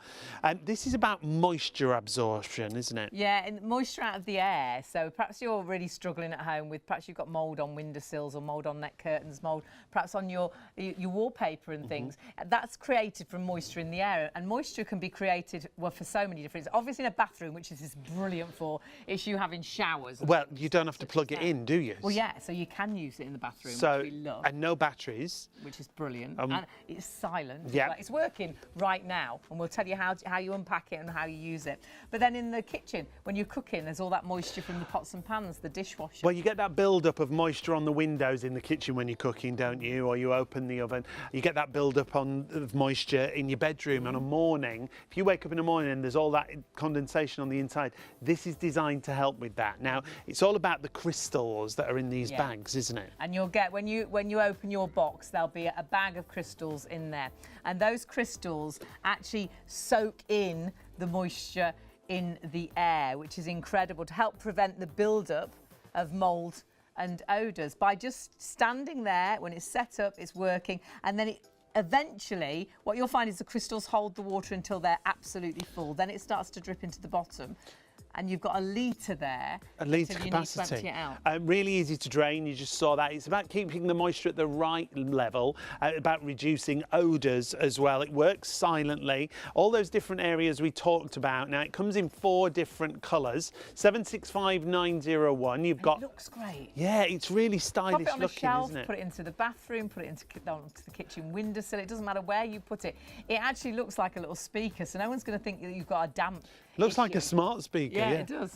This is about moisture absorption, isn't it? Yeah, and moisture out of the air. So perhaps you're really struggling at home with, perhaps you've got mould on windowsills or mould on net curtains, mould perhaps on your wallpaper and things. That's created from moisture in the air, and moisture can be created, well, for so many different reasons. Obviously in a bathroom, which this is brilliant for, is you having showers. Well, you don't have to plug it in, do you? Well, yeah, so you can use it in the bathroom, so, which we love. And no batteries. Which is brilliant. And it's silent. Yeah. Like, it's working right now, and we'll tell you how you unpack it and how you use it. But then in the kitchen, when you're cooking, there's all that moisture from the pots and pans, the dishwasher. Well, you get that build-up of moisture on the windows in the kitchen when you're cooking, don't you? Or you open the oven. You get that build-up of moisture in your bedroom on a morning. If you wake up in the morning and there's all that condensation on the inside, this is designed to help with that. Now, it's all about the crystals that are in these bags, isn't it? And you'll get, when you open your box, there'll be a bag of crystals in there. And those crystals actually soak in the moisture in the air, which is incredible, to help prevent the build-up of mould and odours. By just standing there, when it's set up, it's working, and then eventually, what you'll find is the crystals hold the water until they're absolutely full. Then it starts to drip into the bottom. And you've got a litre there. A litre capacity. Really easy to drain, you just saw that. It's about keeping the moisture at the right level, about reducing odours as well. It works silently. All those different areas we talked about. Now, it comes in 4 different colours. 765901. You've got. It looks great. Yeah, it's really stylish looking, looking, shelf, isn't it? Put it into the bathroom, put it onto the kitchen windowsill. It doesn't matter where you put it. It actually looks like a little speaker, so no one's going to think that you've got a damp Looks like a smart speaker. Yeah, it does.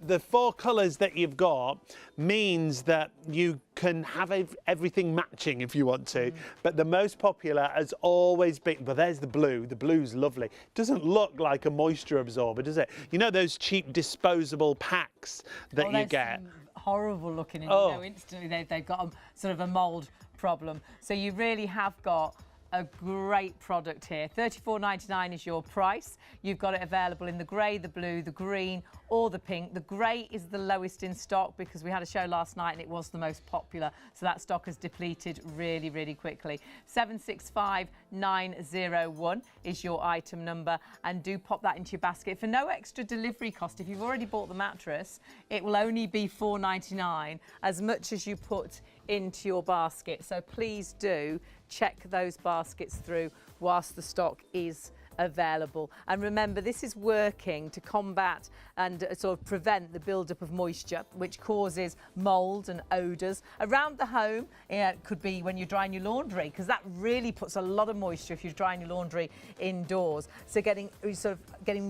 The 4 colours that you've got means that you can have everything matching if you want to, but the most popular has always been, but there's the blue. The blue's lovely. Doesn't look like a moisture absorber, does it? You know those cheap disposable packs that you get? Horrible looking, and you know instantly they've got sort of a mould problem. So you really have got a great product here. $34.99 is your price. You've got it available in the grey, the blue, the green, or the pink. The grey is the lowest in stock because we had a show last night and it was the most popular. So that stock has depleted really, really quickly. 765901 is your item number, and do pop that into your basket for no extra delivery cost. If you've already bought the mattress, it will only be $4.99 as much as you put into your basket. So please do check those baskets through whilst the stock is available. And remember, this is working to combat and sort of prevent the build-up of moisture, which causes mould and odours around the home. It could be when you're drying your laundry, because that really puts a lot of moisture if you're drying your laundry indoors. So getting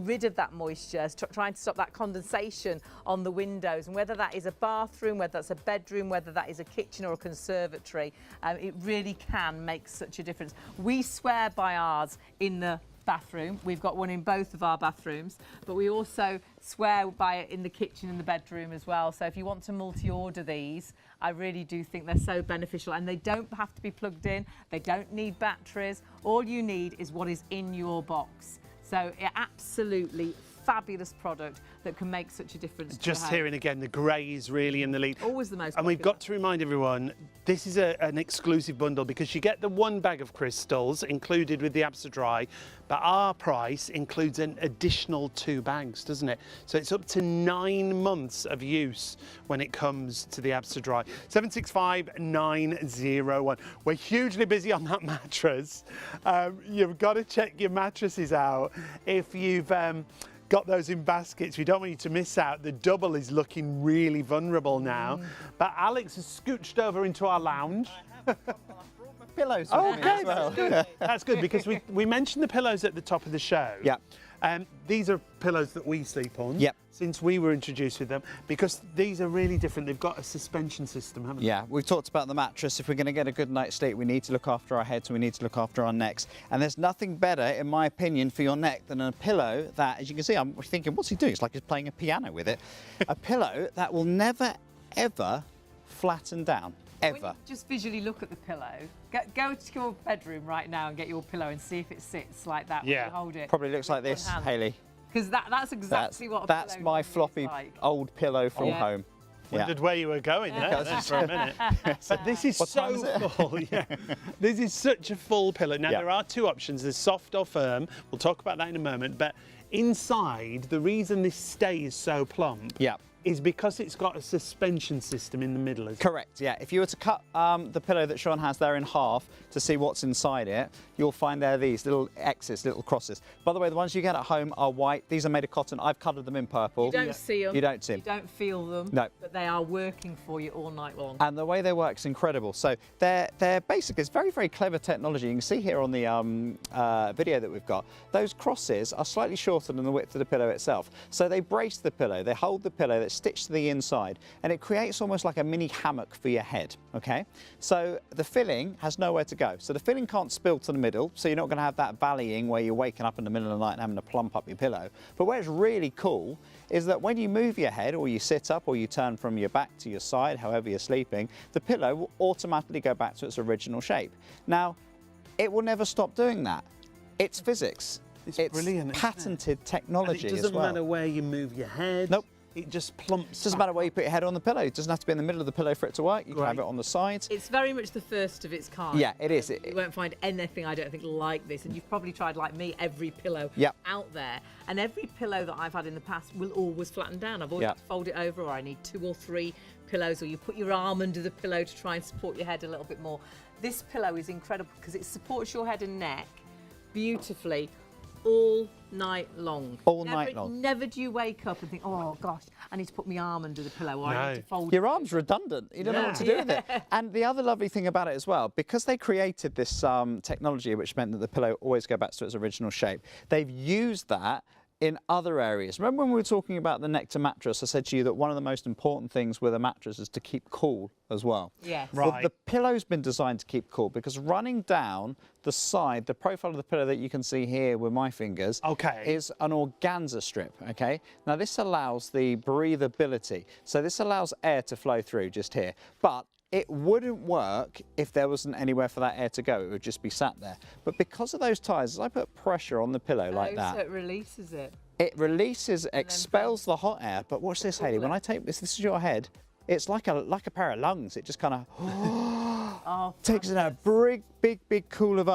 rid of that moisture, trying to stop that condensation on the windows, and whether that is a bathroom, whether that's a bedroom, whether that is a kitchen or a conservatory, it really can make such a difference. We swear by ours in the bathroom. We've got one in both of our bathrooms, but we also swear by it in the kitchen and the bedroom as well. So if you want to multi-order these, I really do think they're so beneficial, and they don't have to be plugged in. They don't need batteries. All you need is what is in your box. So absolutely fabulous product that can make such a difference. Just hearing again, the grey is really in the lead. Always the most popular. And we've got to remind everyone, this is an exclusive bundle because you get the one bag of crystals included with the Absa Dry, but our price includes an additional 2 bags, doesn't it? So it's up to 9 months of use when it comes to the Absa Dry. 765901. We're hugely busy on that mattress. You've got to check your mattresses out. If you've got those in baskets, we don't want you to miss out. The double is looking really vulnerable now. But Alex has scooched over into our lounge. Pillows. Okay, that's good. That's good because we mentioned the pillows at the top of the show. Yeah. These are pillows that we sleep on. Yep. Since we were introduced with them, because these are really different. They've got a suspension system, haven't they? Yeah, we've talked about the mattress. If we're going to get a good night's sleep, we need to look after our heads and we need to look after our necks. And there's nothing better, in my opinion, for your neck than a pillow that, as you can see, I'm thinking, what's he doing? It's like he's playing a piano with it. A pillow that will never, ever flatten down. Ever. When you just visually look at the pillow, go to your bedroom right now and get your pillow and see if it sits like that when you hold it. Probably looks like this, Hayley. Because that's exactly what a that's pillow my floppy like. Old pillow from home. Wondered where you were going there for a minute. But this is so full. Yeah. This is such a full pillow. Now there are 2 options. There's soft or firm. We'll talk about that in a moment. But inside, the reason this stays so plump is because it's got a suspension system in the middle. Correct, yeah. If you were to cut the pillow that Sean has there in half to see what's inside it, you'll find there these little X's, little crosses. By the way, the ones you get at home are white. These are made of cotton. I've coloured them in purple. You don't see them. You don't see them. You don't feel them. No. But they are working for you all night long. And the way they work is incredible. So they're basically, it's very, very clever technology. You can see here on the video that we've got, those crosses are slightly shorter than the width of the pillow itself. So they brace the pillow, they hold the pillow, that's stitched to the inside, and it creates almost like a mini hammock for your head, okay? So the filling has nowhere to go. So the filling can't spill to the middle, so you're not going to have that valleying where you're waking up in the middle of the night and having to plump up your pillow. But where it's really cool is that when you move your head, or you sit up, or you turn from your back to your side, however you're sleeping, the pillow will automatically go back to its original shape. Now, it will never stop doing that. It's physics. It's brilliant. Patented technology as well. And it doesn't matter where you move your head. Nope. It just plumps. It doesn't matter where you put your head on the pillow. It doesn't have to be in the middle of the pillow for it to work. You can have it on the sides. It's very much the first of its kind. Yeah, it is. You won't find anything, I don't think, like this. And you've probably tried, like me, every pillow out there. And every pillow that I've had in the past will always flatten down. I've always had to fold it over, or I need 2 or 3 pillows, or you put your arm under the pillow to try and support your head a little bit more. This pillow is incredible because it supports your head and neck beautifully all night long. Night long. Never do you wake up and think, oh gosh, I need to put my arm under the pillow, or I need to fold your arm's redundant. You don't know what to do with it. And the other lovely thing about it as well, because they created this technology which meant that the pillow always go back to its original shape, they've used that in other areas. Remember when we were talking about the Nectar mattress, I said to you that one of the most important things with a mattress is to keep cool as well. Yes. Right. Well, the pillow's been designed to keep cool because running down the side, the profile of the pillow that you can see here with my fingers is an organza strip, okay? Now this allows the breathability. So this allows air to flow through just here. But it wouldn't work if there wasn't anywhere for that air to go. It would just be sat there. But because of those ties, as I put pressure on the pillow like that, so it releases it. It releases, expels the hot air. But watch this, Hayley. When I take this is your head. It's like a pair of lungs. It just kind of takes in a big cool of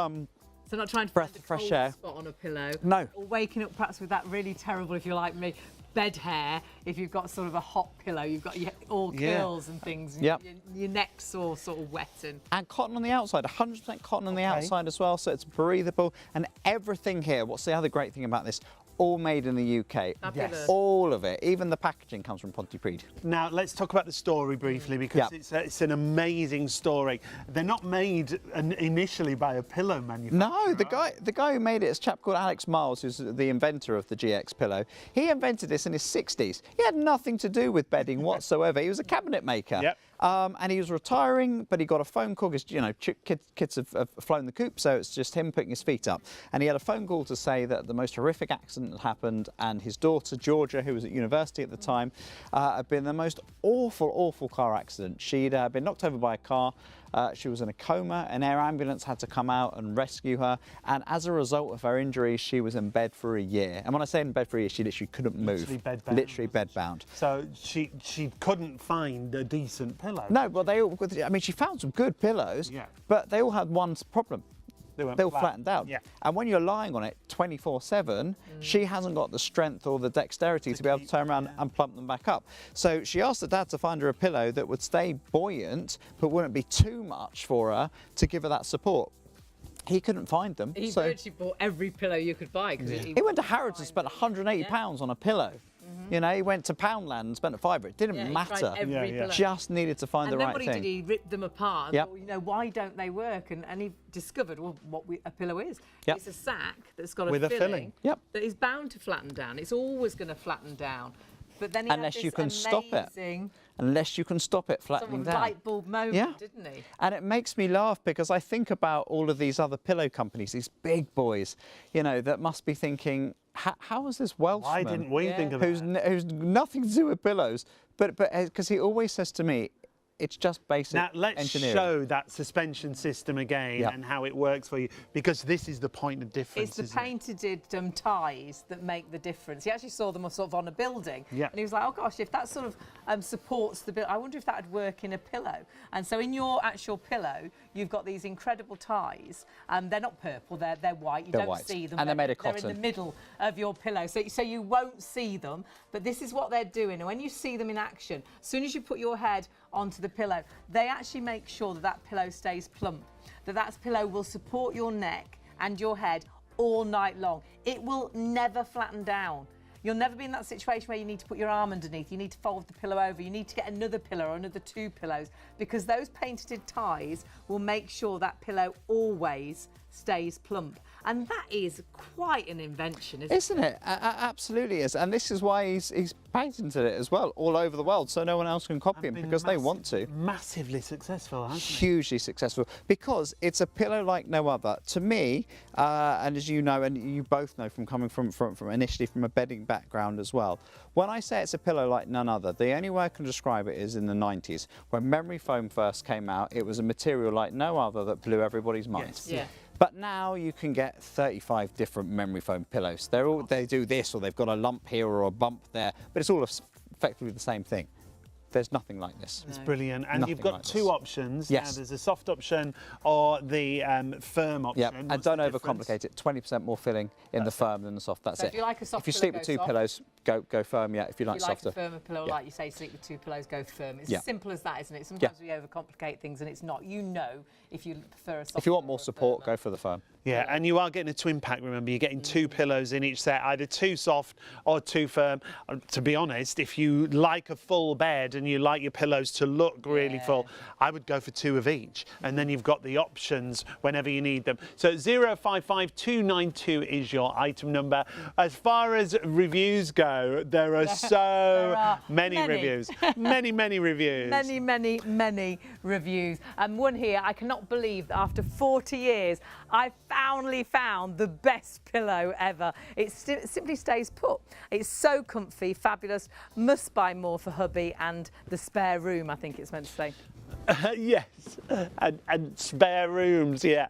So not trying to breath find of fresh cold air spot on a pillow. No. Or waking up perhaps with that really terrible, if you're like me, bed hair. If you've got sort of a hot pillow, you've got all curls and things. And Yep. your neck's all sort of wet and cotton on the outside, 100% cotton on the outside as well, so it's breathable. And everything here, what's the other great thing about this? All made in the UK. Fabulous. All of it. Even the packaging comes from Pontypridd. Now, let's talk about the story briefly, because it's an amazing story. They're not made initially by a pillow manufacturer. No, the guy who made it is a chap called Alex Miles, who's the inventor of the GX pillow. He invented this in his 60s. He had nothing to do with bedding whatsoever. He was a cabinet maker. Yep. And he was retiring, but he got a phone call because, you know, kids have flown the coop, so it's just him putting his feet up. And he had a phone call to say that the most horrific accident had happened, and his daughter, Georgia, who was at university at the time, had been the most awful, awful car accident. She'd been knocked over by a car. She was in a coma. An air ambulance had to come out and rescue her. And as a result of her injuries, she was in bed for a year. And when I say in bed for a year, she literally couldn't move. Literally bedbound. So she couldn't find a decent pillow. No, well, I mean, she found some good pillows, but they all had one problem. They all flattened out. Yeah. And when you're lying on it 24/7, she hasn't got the strength or the dexterity to be able to turn around and plump them back up. So she asked her dad to find her a pillow that would stay buoyant, but wouldn't be too much for her to give her that support. He couldn't find them. He virtually bought every pillow you could buy. He went to Harrods and spent £180 on a pillow. You know, he went to Poundland and spent a fiver. It didn't matter. Just needed to find the right thing. And then what he did, he ripped them apart. Yep. And thought, you know, why don't they work? And he discovered, well, what a pillow is. Yep. It's a sack that's got With a a filling, Yep. that is bound to flatten down. It's always going to flatten down. But then he Unless had this you can stop it. amazing Unless you can stop it flattening sort of down. light bulb moment, didn't he? And it makes me laugh because I think about all of these other pillow companies, these big boys, you know, that must be thinking, how is this Welshman? Why didn't we think of that? Who's nothing to do with pillows, but because he always says to me, it's just basic engineering. Now, let's show that suspension system again and how it works for you, because this is the point of difference. It's the painted ties that make the difference. He actually saw them sort of on a building, and he was like, oh gosh, if that sort of supports the building, I wonder if that would work in a pillow. And so in your actual pillow, you've got these incredible ties. They're not purple, they're white. You don't see them. And they're made of cotton. They're in the middle of your pillow, so you won't see them, but this is what they're doing. And when you see them in action, as soon as you put your head onto the pillow, they actually make sure that that pillow stays plump, that pillow will support your neck and your head all night long. It will never flatten down. You'll never be in that situation where you need to put your arm underneath, you need to fold the pillow over, you need to get another pillow or another two pillows, because those painted ties will make sure that pillow always stays plump. And that is quite an invention, isn't it? Absolutely is. And this is why he's patented it as well, all over the world, so no one else can copy him, because they want to. Massively successful, hasn't it? Hugely successful, because it's a pillow like no other. To me, and as you know, and you both know from coming from initially from a bedding background as well, when I say it's a pillow like none other, the only way I can describe it is in the 90s. When memory foam first came out, it was a material like no other that blew everybody's mind. Yes. But now you can get 35 different memory foam pillows. They do this, or they've got a lump here or a bump there, but it's all effectively the same thing. There's nothing like this. It's brilliant. And Nothing you've got like two this. options. Yes. Now, there's a soft option or the firm option. Yeah, and don't the difference? overcomplicate it. 20% more filling in the firm than the soft. That's So it. if you like a soft if you pillow, sleep go with two soft. pillows, go firm. Yeah. If you like If you like softer. a firmer pillow, like you say, sleep with two pillows, go firm. It's Yeah. as simple as that, isn't it? Sometimes we overcomplicate things and it's not. You know if you prefer a soft. If you want more support, go for the firm. Yeah, and you are getting a twin pack, remember. You're getting two pillows in each set, either too soft or too firm. To be honest, if you like a full bed and you like your pillows to look really full, I would go for two of each. And then you've got the options whenever you need them. So 055292 is your item number. As far as reviews go, there are so many reviews. Many reviews. Many reviews. One here, I cannot believe that after 40 years, I finally found the best pillow ever. It simply stays put. It's so comfy, fabulous. Must buy more for hubby and the spare room, I think it's meant to say. Yes, and spare rooms, yeah.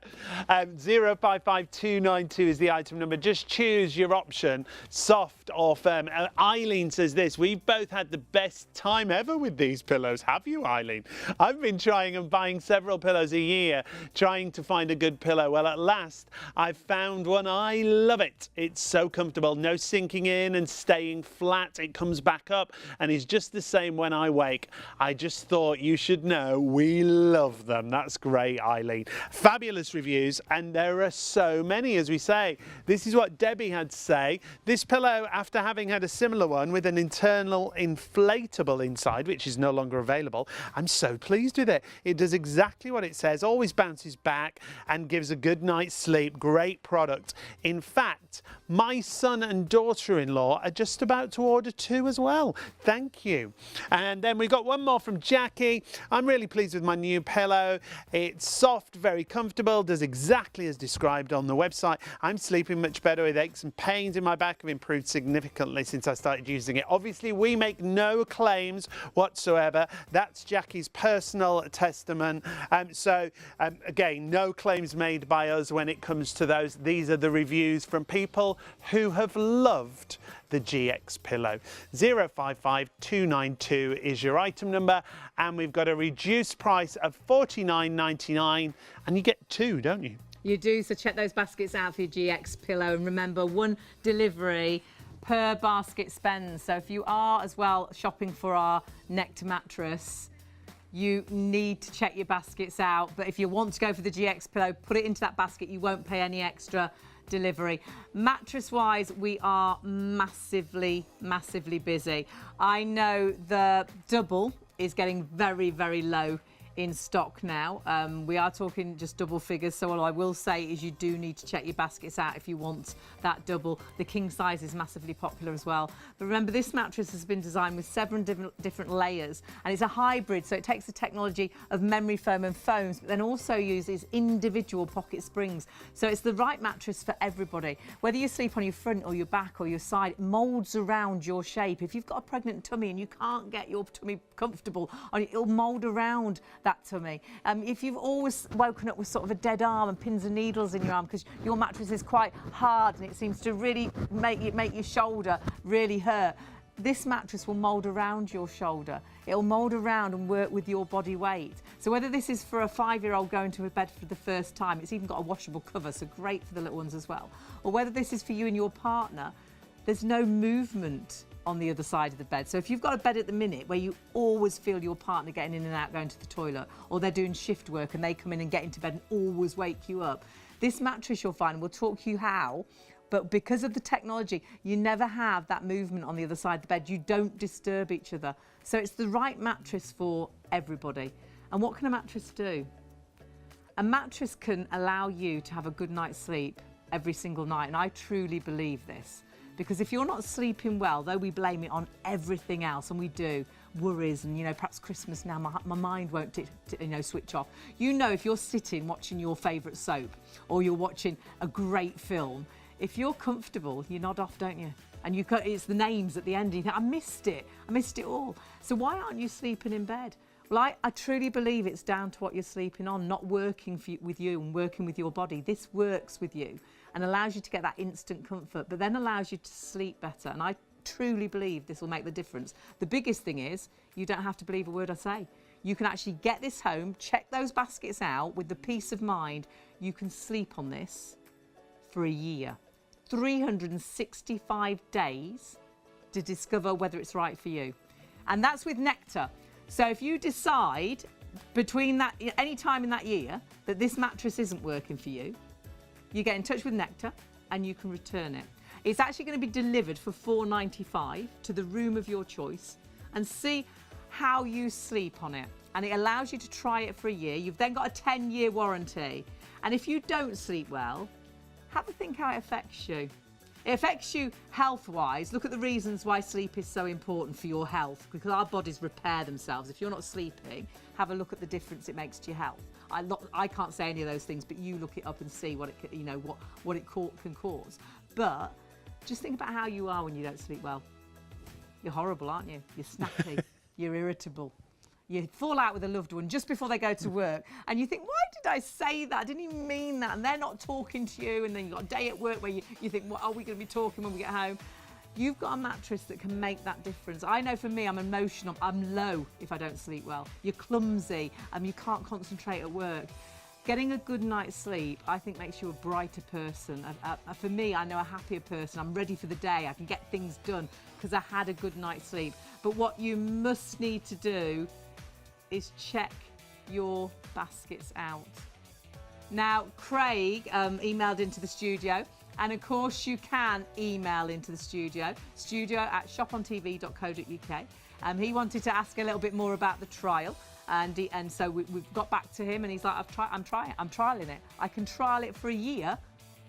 055292 is the item number. Just choose your option, soft or firm. Eileen says this: we've both had the best time ever with these pillows. Have you, Eileen? I've been trying and buying several pillows a year, trying to find a good pillow. Well, at last, I've found one. I love it. It's so comfortable, no sinking in and staying flat. It comes back up and is just the same when I wake. I just thought you should know we love them. That's great, Eileen. Fabulous reviews, and there are so many, as we say. This is what Debbie had to say. This pillow, after having had a similar one with an internal inflatable inside, which is no longer available, I'm so pleased with it. It does exactly what it says, always bounces back and gives a good night's sleep. Great product. In fact, my son and daughter-in-law are just about to order 2 as well. Thank you. And then we got one more from Jackie. I'm really pleased with my new pillow. It's soft, very comfortable, does exactly as described on the website. I'm sleeping much better with aches and pains in my back have improved significantly since I started using it. Obviously, we make no claims whatsoever. That's Jackie's personal testament. Again, no claims made by us when it comes to those. These are the reviews from people who have loved the GX pillow. 055292 is your item number, and we've got a reduced price of $49.99, and you get 2, don't you? You do, so check those baskets out for your GX pillow, and remember, 1 delivery per basket spend. So if you are as well shopping for our Nectar mattress, you need to check your baskets out. But if you want to go for the GX pillow, put it into that basket. You won't pay any extra delivery. Mattress wise, we are massively busy. I know the double is getting very low in stock now. We are talking just double figures, so all I will say is you do need to check your baskets out if you want that double. The king size is massively popular as well. But remember, this mattress has been designed with 7 different layers, and it's a hybrid, so it takes the technology of memory foam and foams, but then also uses individual pocket springs. So it's the right mattress for everybody. Whether you sleep on your front or your back or your side, it molds around your shape. If you've got a pregnant tummy and you can't get your tummy comfortable, it'll mold around that tummy. If you've always woken up with sort of a dead arm and pins and needles in your arm because your mattress is quite hard and it seems to really make your shoulder really hurt, this mattress will mould around your shoulder. It'll mould around and work with your body weight. So whether this is for a 5-year-old going to bed for the first time, it's even got a washable cover, so great for the little ones as well. Or whether this is for you and your partner, there's no movement on the other side of the bed. So if you've got a bed at the minute where you always feel your partner getting in and out, going to the toilet, or they're doing shift work and they come in and get into bed and always wake you up, this mattress you'll find will talk you how, but because of the technology, you never have that movement on the other side of the bed. You don't disturb each other. So it's the right mattress for everybody. And what can a mattress do? A mattress can allow you to have a good night's sleep every single night, and I truly believe this. Because if you're not sleeping well, though we blame it on everything else, and we do, worries and, perhaps Christmas now, my mind won't, switch off. If you're sitting watching your favourite soap or you're watching a great film, if you're comfortable, you nod off, don't you? And it's the names at the end, and you think, I missed it all. So why aren't you sleeping in bed? Well, I truly believe it's down to what you're sleeping on, not working with you and working with your body. This works with you and allows you to get that instant comfort, but then allows you to sleep better. And I truly believe this will make the difference. The biggest thing is you don't have to believe a word I say. You can actually get this home, check those baskets out with the peace of mind. You can sleep on this for a year. 365 days to discover whether it's right for you. And that's with Nectar. So if you decide between that, any time in that year, that this mattress isn't working for you, you get in touch with Nectar and you can return it. It's actually going to be delivered for $4.95 to the room of your choice, and see how you sleep on it. And it allows you to try it for a year. You've then got a 10-year warranty. And if you don't sleep well, have a think how it affects you. It affects you health-wise. Look at the reasons why sleep is so important for your health, because our bodies repair themselves. If you're not sleeping, have a look at the difference it makes to your health. I can't say any of those things, but you look it up and see what it can cause. But just think about how you are when you don't sleep well. You're horrible, aren't you? You're snappy. You're irritable. you fall out with a loved one just before they go to work, and you think, why did I say that? I didn't even mean that. And they're not talking to you, and then you've got a day at work where you think, what are we going to be talking when we get home? You've got a mattress that can make that difference. I know for me, I'm emotional. I'm low if I don't sleep well. You're clumsy, you can't concentrate at work. Getting a good night's sleep, I think, makes you a brighter person. For me, I know a happier person. I'm ready for the day. I can get things done because I had a good night's sleep. But what you must need to do is check your baskets out. Now, Craig emailed into the studio. And of course, you can email into the studio@shopontv.co.uk. He wanted to ask a little bit more about the trial. And so we've got back to him, and he's like, I'm trialing it. I can trial it for a year,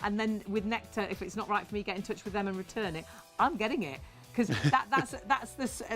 and then with Nectar, if it's not right for me, get in touch with them and return it. I'm getting it, because that's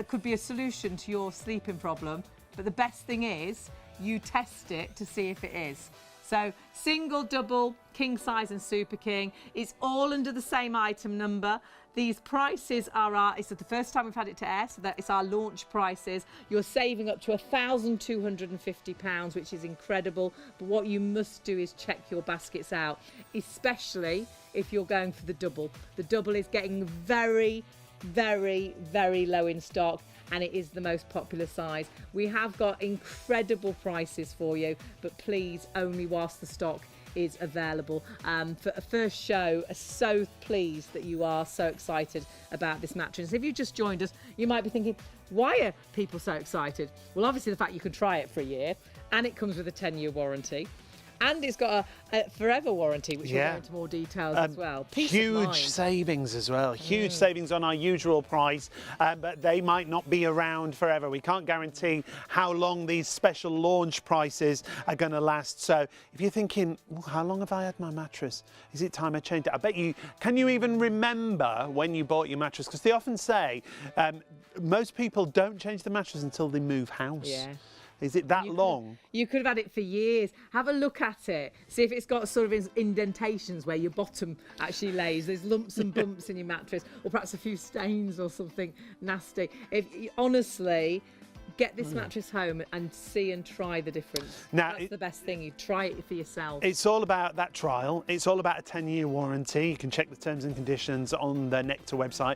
could be a solution to your sleeping problem. But the best thing is you test it to see if it is. So single, double, king size and super king. It's all under the same item number. These prices are it's the first time we've had it to air, so that it's our launch prices. You're saving up to £1,250, which is incredible. But what you must do is check your baskets out, especially if you're going for the double. The double is getting very, very, very low in stock, and it is the most popular size. We have got incredible prices for you, but please, only whilst the stock is available. For a first show, so pleased that you are so excited about this mattress. If you just joined us, you might be thinking, why are people so excited? Well, obviously the fact you can try it for a year, and it comes with a 10-year warranty. And it's got a forever warranty, which we'll go into more details as well. Huge savings as well. Huge savings on our usual price, but they might not be around forever. We can't guarantee how long these special launch prices are going to last. So if you're thinking, how long have I had my mattress? Is it time I changed it? I bet you, can you even remember when you bought your mattress? Because they often say most people don't change the mattress until they move house. Yeah. Is it that long? You could have had it for years. Have a look at it. See if it's got sort of indentations where your bottom actually lays. There's lumps and bumps in your mattress, or perhaps a few stains or something nasty. Honestly, get this mattress home and see and try the difference. Now, that's the best thing. You try it for yourself. It's all about that trial. It's all about a 10-year warranty. You can check the terms and conditions on the Nectar website.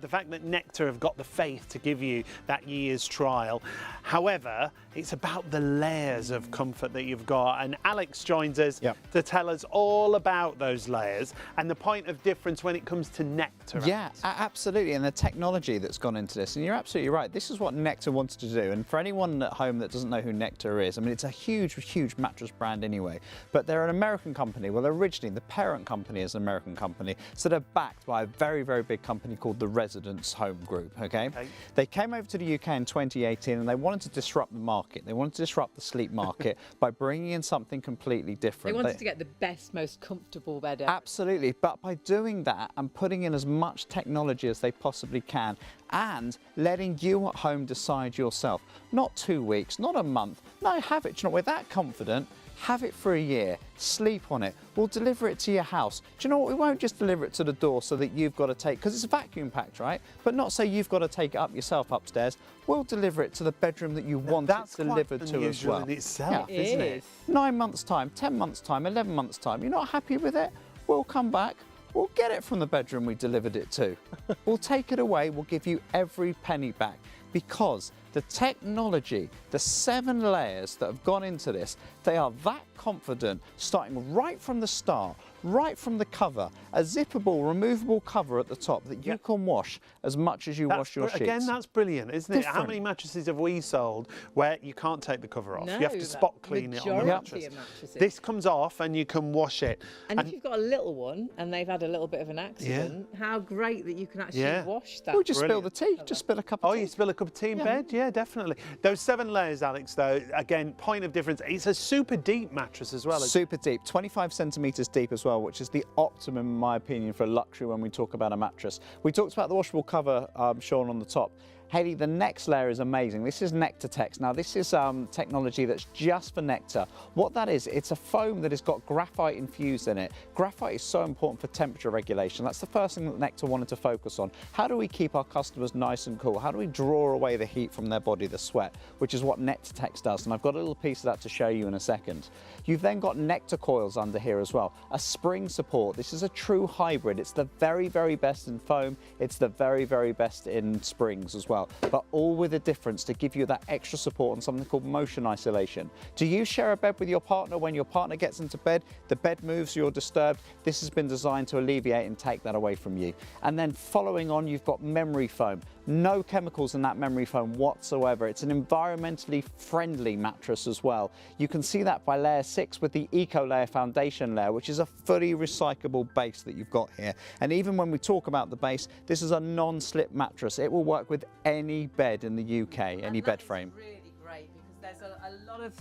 The fact that Nectar have got the faith to give you that year's trial. However, it's about the layers of comfort that you've got. And Alex joins us to tell us all about those layers and the point of difference when it comes to Nectar. Yeah, absolutely. And the technology that's gone into this. And you're absolutely right. This is what Nectar wanted to do. And for anyone at home that doesn't know who Nectar is, I mean, it's a huge, huge mattress brand anyway. But they're an American company. Well, originally, the parent company is an American company. So they're backed by a very, very big company called the Residence Home Group, okay? They came over to the UK in 2018 and they wanted to disrupt the market. They wanted to disrupt the sleep market by bringing in something completely different. They wanted to get the best, most comfortable bed ever. Absolutely. But by doing that and putting in as much technology as they possibly can and letting you at home decide yourself, not 2 weeks, not a month. No, have it. You know, we're that confident. Have it for a year. Sleep on it. We'll deliver it to your house. Do you know what? We won't just deliver it to the door so that you've got to take, because it's a vacuum packed, right? But not say you've got to take it up yourself upstairs. We'll deliver it to the bedroom that you want it delivered to as well. In itself, isn't it? 9 months' time, 10 months' time, 11 months' time. You're not happy with it? We'll come back. We'll get it from the bedroom we delivered it to. We'll take it away. We'll give you every penny back, because the technology, the 7 layers that have gone into this, they are that confident, starting right from the start, right from the cover, a zippable, removable cover at the top that you can wash as much as you wash your sheets. Again, that's brilliant, isn't it? How many mattresses have we sold where you can't take the cover off? No, you have to spot clean it on the mattress. This comes off and you can wash it. And if you've got a little one and they've had a little bit of an accident, how great that you can actually wash that. We'll just spill the tea, just spill a cup of tea. Oh, you spill a cup of tea in bed? Yeah, definitely. Those 7 layers, Alex, though, again, point of difference, it's a super deep mattress as well. Super deep, 25 centimetres deep as well, which is the optimum, in my opinion, for luxury when we talk about a mattress. We talked about the washable cover, Sean, on the top. Hayley, the next layer is amazing. This is Nectar Text. Now, this is technology that's just for Nectar. What that is, it's a foam that has got graphite infused in it. Graphite is so important for temperature regulation. That's the first thing that Nectar wanted to focus on. How do we keep our customers nice and cool? How do we draw away the heat from their body, the sweat, which is what Nectar Text does. And I've got a little piece of that to show you in a second. You've then got Nectar coils under here as well. A spring support. This is a true hybrid. It's the very, very best in foam. It's the very, very best in springs as well. But all with a difference to give you that extra support on something called motion isolation. Do you share a bed with your partner? When your partner gets into bed, the bed moves, you're disturbed. This has been designed to alleviate and take that away from you. And then following on, you've got memory foam. No chemicals in that memory foam whatsoever. It's an environmentally friendly mattress as well. You can see that by layer 6 with the Eco Layer foundation layer, which is a fully recyclable base that you've got here. And even when we talk about the base, this is a non-slip mattress. It will work with any bed in the UK, any bed frame. Really great, because there's a lot of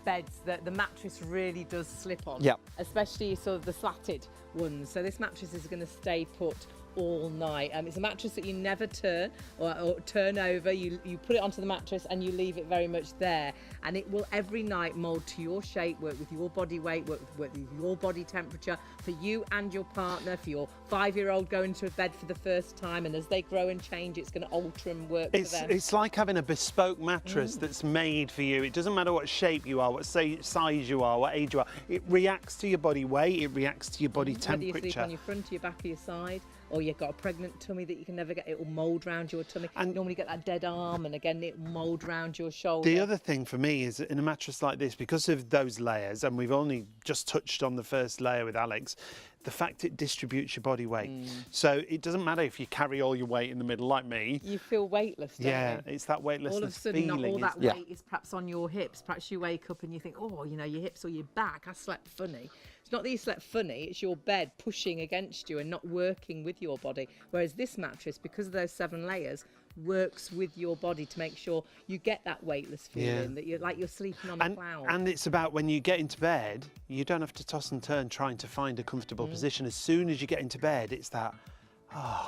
beds that the mattress really does slip on. Yep. Especially sort of the slatted ones. So this mattress is going to stay put all night. It's a mattress that you never turn or turn over. You put it onto the mattress and you leave it very much there, and it will every night mold to your shape, work with your body weight, work with your body temperature for you and your partner, for your 5-year-old going to bed for the first time, and as they grow and change, it's going to alter and work for them. It's like having a bespoke mattress that's made for you. It doesn't matter what shape you are, what size you are, what age you are. It reacts to your body weight, it reacts to your body temperature. Whether you sleep on your front or your back or your side, or you've got a pregnant tummy that you can never get, it will mould round your tummy. And you normally get that dead arm, and again, it will mould round your shoulder. The other thing for me is in a mattress like this, because of those layers, and we've only just touched on the first layer with Alex, the fact it distributes your body weight. So it doesn't matter if you carry all your weight in the middle like me. You feel weightless, don't you? It's that weightlessness all of a sudden, feeling. not all that weight is perhaps on your hips. Perhaps you wake up and you think, oh, you know, your hips or your back, I slept funny. It's not that you slept funny, it's your bed pushing against you and not working with your body. Whereas this mattress, because of those 7 layers, works with your body to make sure you get that weightless feeling, that you're like you're sleeping on a cloud. And it's about when you get into bed, you don't have to toss and turn trying to find a comfortable position. As soon as you get into bed, it's that,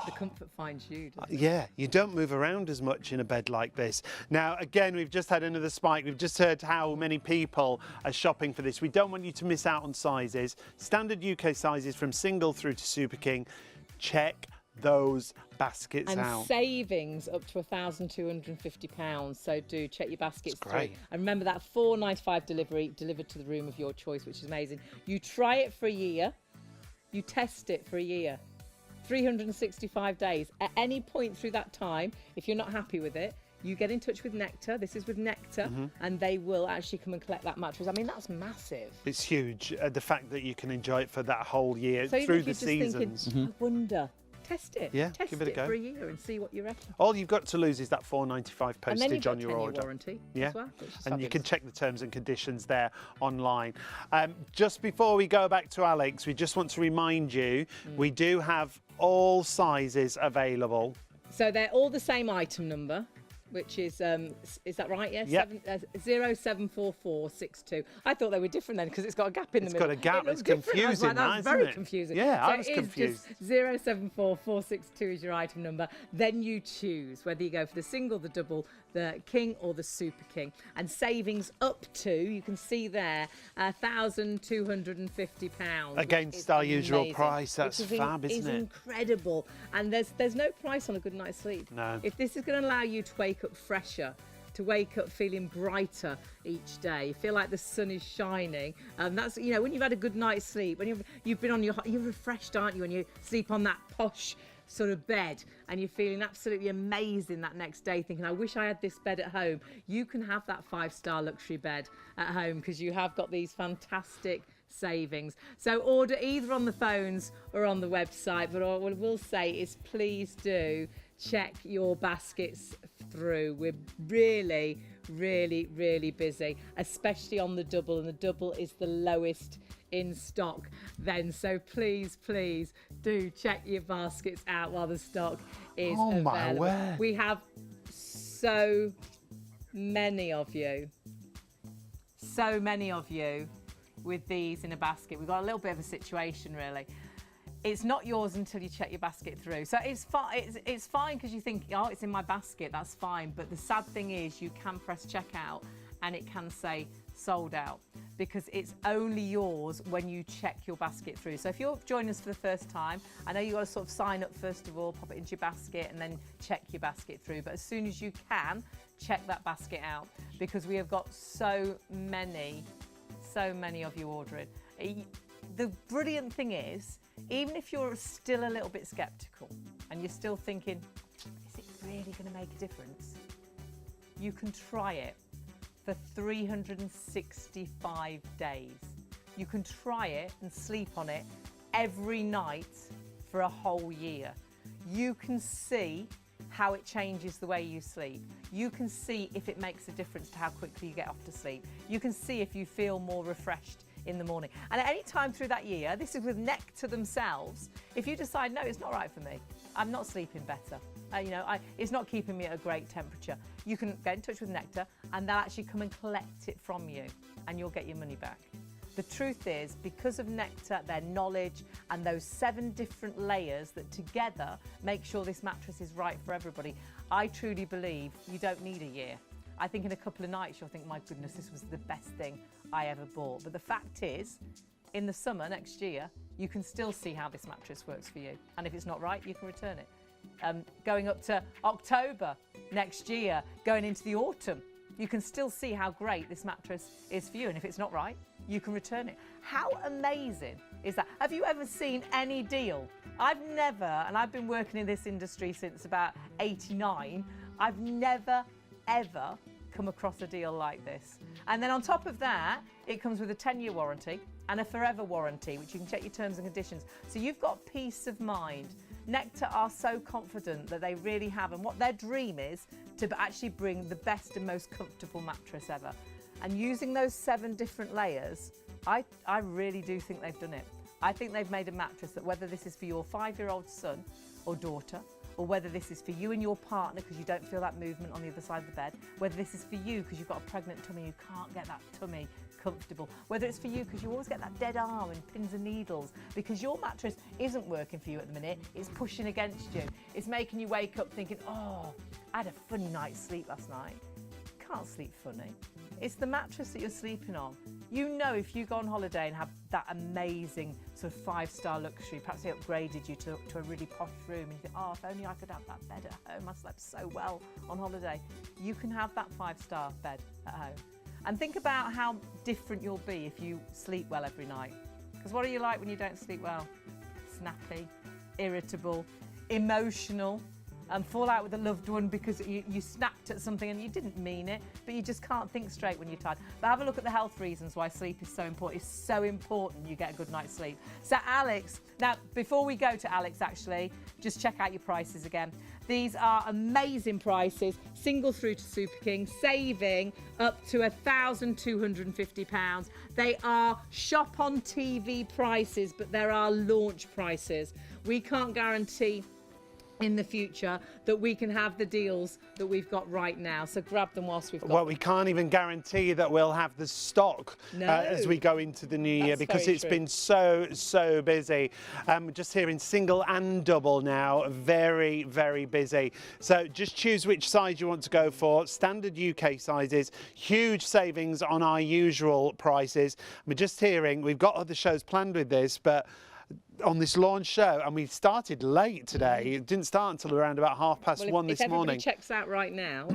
the comfort finds you, doesn't it? yeah, you don't move around as much in a bed like this. Now, again, we've just had another spike. We've just heard how many people are shopping for this. We don't want you to miss out on sizes. Standard UK sizes from single through to Super King. Check those baskets out. And savings up to £1,250. So do check your baskets through. Great. And remember that £4.95 delivery delivered to the room of your choice, which is amazing. You try it for a year. You test it for a year. 365 days. At any point through that time, if you're not happy with it, you get in touch with Nectar. This is with Nectar, and they will actually come and collect that mattress. I mean, that's massive. It's huge. The fact that you can enjoy it for that whole year So through even if the you're just seasons. thinking, I wonder. Test it. Yeah, test give it a go. for a year and see what you reckon. All you've got to lose is that £4.95 And then you've postage got on your 10-year order. warranty as well, which is And you fabulous. can check the terms and conditions there online. Just before we go back to Alex, we just want to remind you, we do have all sizes available. So they're all the same item number, which is that right? Yes. Yep. 074462. I thought they were different then because it's got a gap in the middle. It's got a gap. It It's looked different. I was confusing, like, that's isn't very it? confusing. Yeah, so I was it is confused. Just 074462 is your item number. Then you choose whether you go for the single, the double, the king, or the super king. And savings up to, you can see there, £1,250. Against our usual amazing, price. That's which is fab, isn't it? Incredible. And there's no price on a good night's sleep. No. If this is going to allow you to wake up fresher, to wake up feeling brighter each day, feel like the sun is shining, that's, you know, when you've had a good night's sleep, when you've been on you're refreshed, aren't you, when you sleep on that posh sort of bed and you're feeling absolutely amazing that next day, thinking, I wish I had this bed at home. You can have that 5-star luxury bed at home because you have got these fantastic savings. So order either on the phones or on the website, but what we'll say is please do check your baskets through. We're really, really, really busy, especially on the double, and the double is the lowest in stock then. So please, please do check your baskets out while the stock is available. My word. We have so many of you with these in a basket. We've got a little bit of a situation really. it's not yours until you check your basket through. So it's fine because you think, oh, it's in my basket, that's fine. But the sad thing is you can press checkout and it can say sold out, because it's only yours when you check your basket through. So if you're joining us for the first time, I know you've got to sort of sign up first of all, pop it into your basket and then check your basket through. But as soon as you can, check that basket out, because we have got so many of you ordering. The brilliant thing is, even if you're still a little bit skeptical and you're still thinking, is it really going to make a difference? You can try it for 365 days. You can try it and sleep on it every night for a whole year. You can see how it changes the way you sleep. You can see if it makes a difference to how quickly you get off to sleep. You can see if you feel more refreshed in the morning. And at any time through that year, this is with Nectar themselves, if you decide, no, it's not right for me, I'm not sleeping better, it's not keeping me at a great temperature, you can get in touch with Nectar and they'll actually come and collect it from you and you'll get your money back. The truth is, because of Nectar, their knowledge and those 7 different layers that together make sure this mattress is right for everybody, I truly believe you don't need a year. I think in a couple of nights you'll think, my goodness, this was the best thing I ever bought. But the fact is, in the summer next year, you can still see how this mattress works for you. And if it's not right, you can return it. Going up to October next year, going into the autumn, you can still see how great this mattress is for you. And if it's not right, you can return it. How amazing is that? Have you ever seen any deal? I've never, and I've been working in this industry since about '89, I've never, ever come across a deal like this. And then on top of that, it comes with a 10-year warranty and a forever warranty, which you can check your terms and conditions. So you've got peace of mind. Nectar are so confident that they really have, and what their dream is to actually bring the best and most comfortable mattress ever. And using those 7 different layers, I really do think they've done it. I think they've made a mattress that, whether this is for your 5-year-old son or daughter, or whether this is for you and your partner because you don't feel that movement on the other side of the bed, whether this is for you because you've got a pregnant tummy, you can't get that tummy comfortable, whether it's for you because you always get that dead arm and pins and needles because your mattress isn't working for you at the minute, it's pushing against you, it's making you wake up thinking, oh, I had a funny night's sleep last night. You can't sleep funny. It's the mattress that you're sleeping on. You know, if you go on holiday and have that amazing sort of 5-star luxury, perhaps they upgraded you to a really posh room and you think, oh, if only I could have that bed at home, I slept so well on holiday. You can have that 5-star bed at home. And think about how different you'll be if you sleep well every night. Because what are you like when you don't sleep well? Snappy, irritable, emotional, and fall out with a loved one because you snapped at something and you didn't mean it, but you just can't think straight when you're tired. But have a look at the health reasons why sleep is so important. It's so important you get a good night's sleep. So Alex, now before we go to Alex actually, just check out your prices again. These are amazing prices, single through to Super King, saving up to £1,250. They are ShopOnTV prices, but there are launch prices. We can't guarantee in the future that we can have the deals that we've got right now, so grab them whilst we've got them. We can't even guarantee that we'll have the stock as we go into the new year, because it's been so busy. Just hearing single and double now, very busy. So just choose which size you want to go for. Standard UK sizes, huge savings on our usual prices. We're just hearing, we've got other shows planned with this, but on this launch show, and we started late today. It didn't start until around about 1:30 this morning. If everybody checks out right now,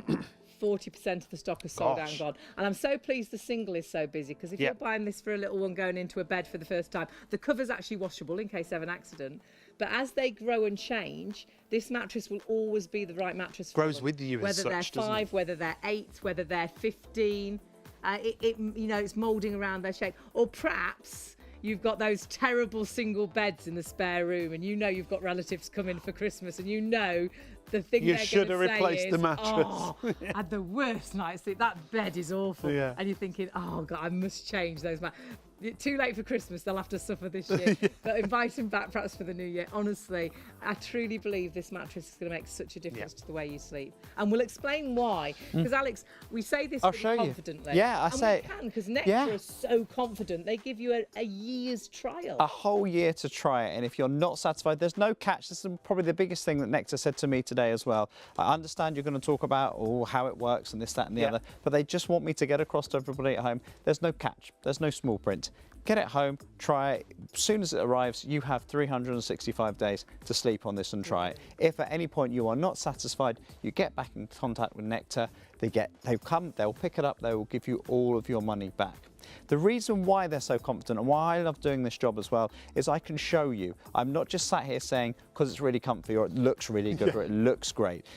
40% of the stock is sold out and gone. And I'm so pleased the single is so busy, because if you're buying this for a little one going into a bed for the first time, the cover's actually washable in case they have an accident. But as they grow and change, this mattress will always be the right mattress for Grows them. with you as such, whether they're 5, whether they're 8, whether they're 15. It's moulding around their shape. Or perhaps you've got those terrible single beds in the spare room, and you know you've got relatives coming for Christmas, and you know the thing you they're should have replaced is, the mattress. Oh, I had the worst night's sleep. That bed is awful. Yeah. And you're thinking, oh God, I must change those mattresses. Too late for Christmas, they'll have to suffer this year. But invite them back perhaps for the new year. Honestly, I truly believe this mattress is going to make such a difference to the way you sleep. And we'll explain why. Because, Alex, we say this really confidently. Yeah, I say we can, because Nectar is so confident. They give you a year's trial. A whole year to try it. And if you're not satisfied, there's no catch. This is probably the biggest thing that Nectar said to me today as well. I understand you're going to talk about how it works and this, that and the other, but they just want me to get across to everybody at home. There's no catch. There's no small print. Get it home, try it. As soon as it arrives, you have 365 days to sleep on this and try it. If at any point you are not satisfied, you get back in contact with Nectar. They'll pick it up, they will give you all of your money back. The reason why they're so confident and why I love doing this job as well is I can show you. I'm not just sat here saying because it's really comfy or it looks really good or it looks great.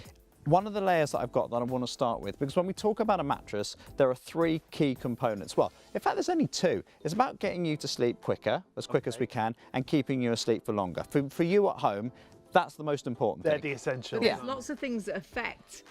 One of the layers that I've got that I want to start with, because when we talk about a mattress, there are 3 key components. Well, in fact, there's only 2. It's about getting you to sleep quicker, as quick as we can, and keeping you asleep for longer. For you at home, that's the most important thing. They're the essentials. There's lots of things that affect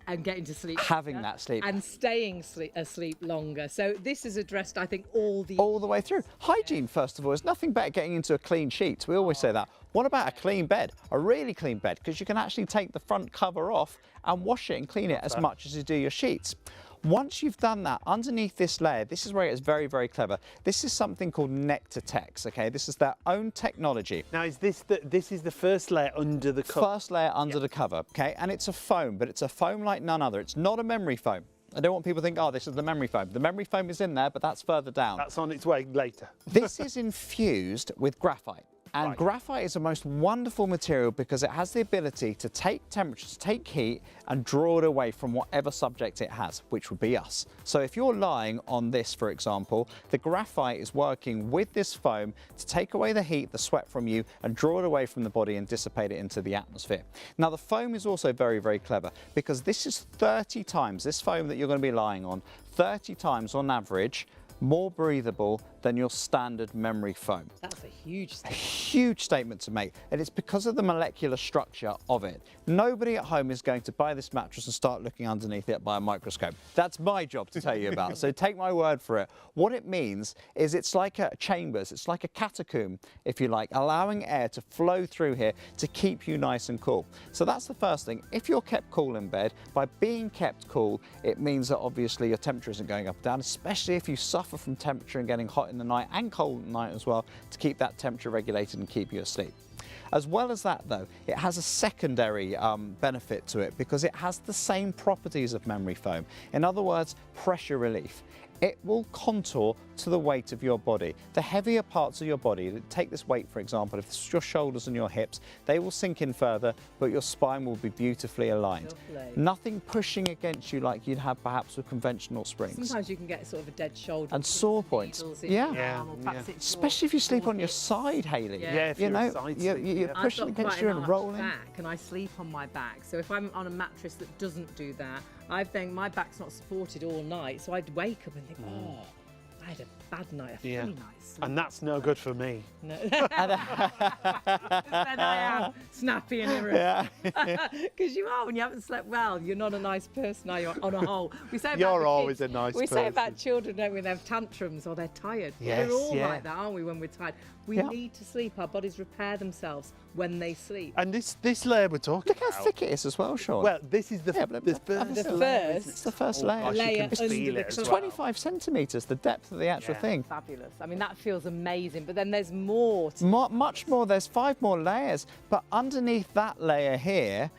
and getting to sleep having quicker, that sleep and staying asleep longer. So this has addressed, I think, all the way through. Hygiene, first of all, is nothing better getting into a clean sheet. We always say that. What about a clean bed? A really clean bed, because you can actually take the front cover off and wash it and clean it as much as you do your sheets. Once you've done that, underneath this layer, this is where it is very, very clever. This is something called Nectar Tex, okay? This is their own technology. Now, this is the first layer under the cover? First layer under the cover, okay? And it's a foam, but it's a foam like none other. It's not a memory foam. I don't want people to think, oh, this is the memory foam. The memory foam is in there, but that's further down. That's on its way later. This is infused with graphite. And graphite is the most wonderful material because it has the ability to take temperatures, take heat, and draw it away from whatever subject it has, which would be us. So if you're lying on this, for example, the graphite is working with this foam to take away the heat, the sweat from you, and draw it away from the body and dissipate it into the atmosphere. Now, the foam is also very, very clever because this is 30 times, this foam that you're going to be lying on, 30 times on average, more breathable than your standard memory foam. That's a huge statement. A huge statement to make, and it's because of the molecular structure of it. Nobody at home is going to buy this mattress and start looking underneath it by a microscope. That's my job to tell you about, so take my word for it. What it means is it's like a chambers, it's like a catacomb, if you like, allowing air to flow through here to keep you nice and cool. So that's the first thing. If you're kept cool in bed, by being kept cool, it means that obviously your temperature isn't going up and down, especially if you suffer from temperature and getting hot in the night and cold at night as well, to keep that temperature regulated and keep you asleep. As well as that though, it has a secondary benefit to it because it has the same properties of memory foam. In other words, pressure relief. It will contour to the weight of your body. The heavier parts of your body, take this weight for example, if it's your shoulders and your hips, they will sink in further, but your spine will be beautifully aligned. Lovely. Nothing pushing against you like you'd have perhaps with conventional springs. Sometimes you can get sort of a dead shoulder. And sore points. Especially if you sleep on your side, Hayley. Yeah, if you're you're pushing against you and rolling. Back, and I sleep on my back. So if I'm on a mattress that doesn't do that, my back's not supported all night, so I'd wake up and think, oh, I had a bad night, a fully night sleep. And that's no good for me. No. Then I am snappy and irritable. Because you are, when you haven't slept well, you're not a nice person, are you, on a whole? We say about You're the always kids, a nice we person. say about children, don't we, they have tantrums or they're tired. Yes, we're all like that, aren't we, when we're tired? We Yeah. need to sleep. Our bodies repair themselves when they sleep. And this layer we're talking Look how thick it is as well, Sean. Well, this is the Yeah, first layer. It's the first layer. Gosh, you Layer can under feel the it as cover. well. 25 centimetres, the depth of the actual thing. Fabulous. I mean, that feels amazing. But then there's more. Much more. There's 5 more layers, but underneath that layer here,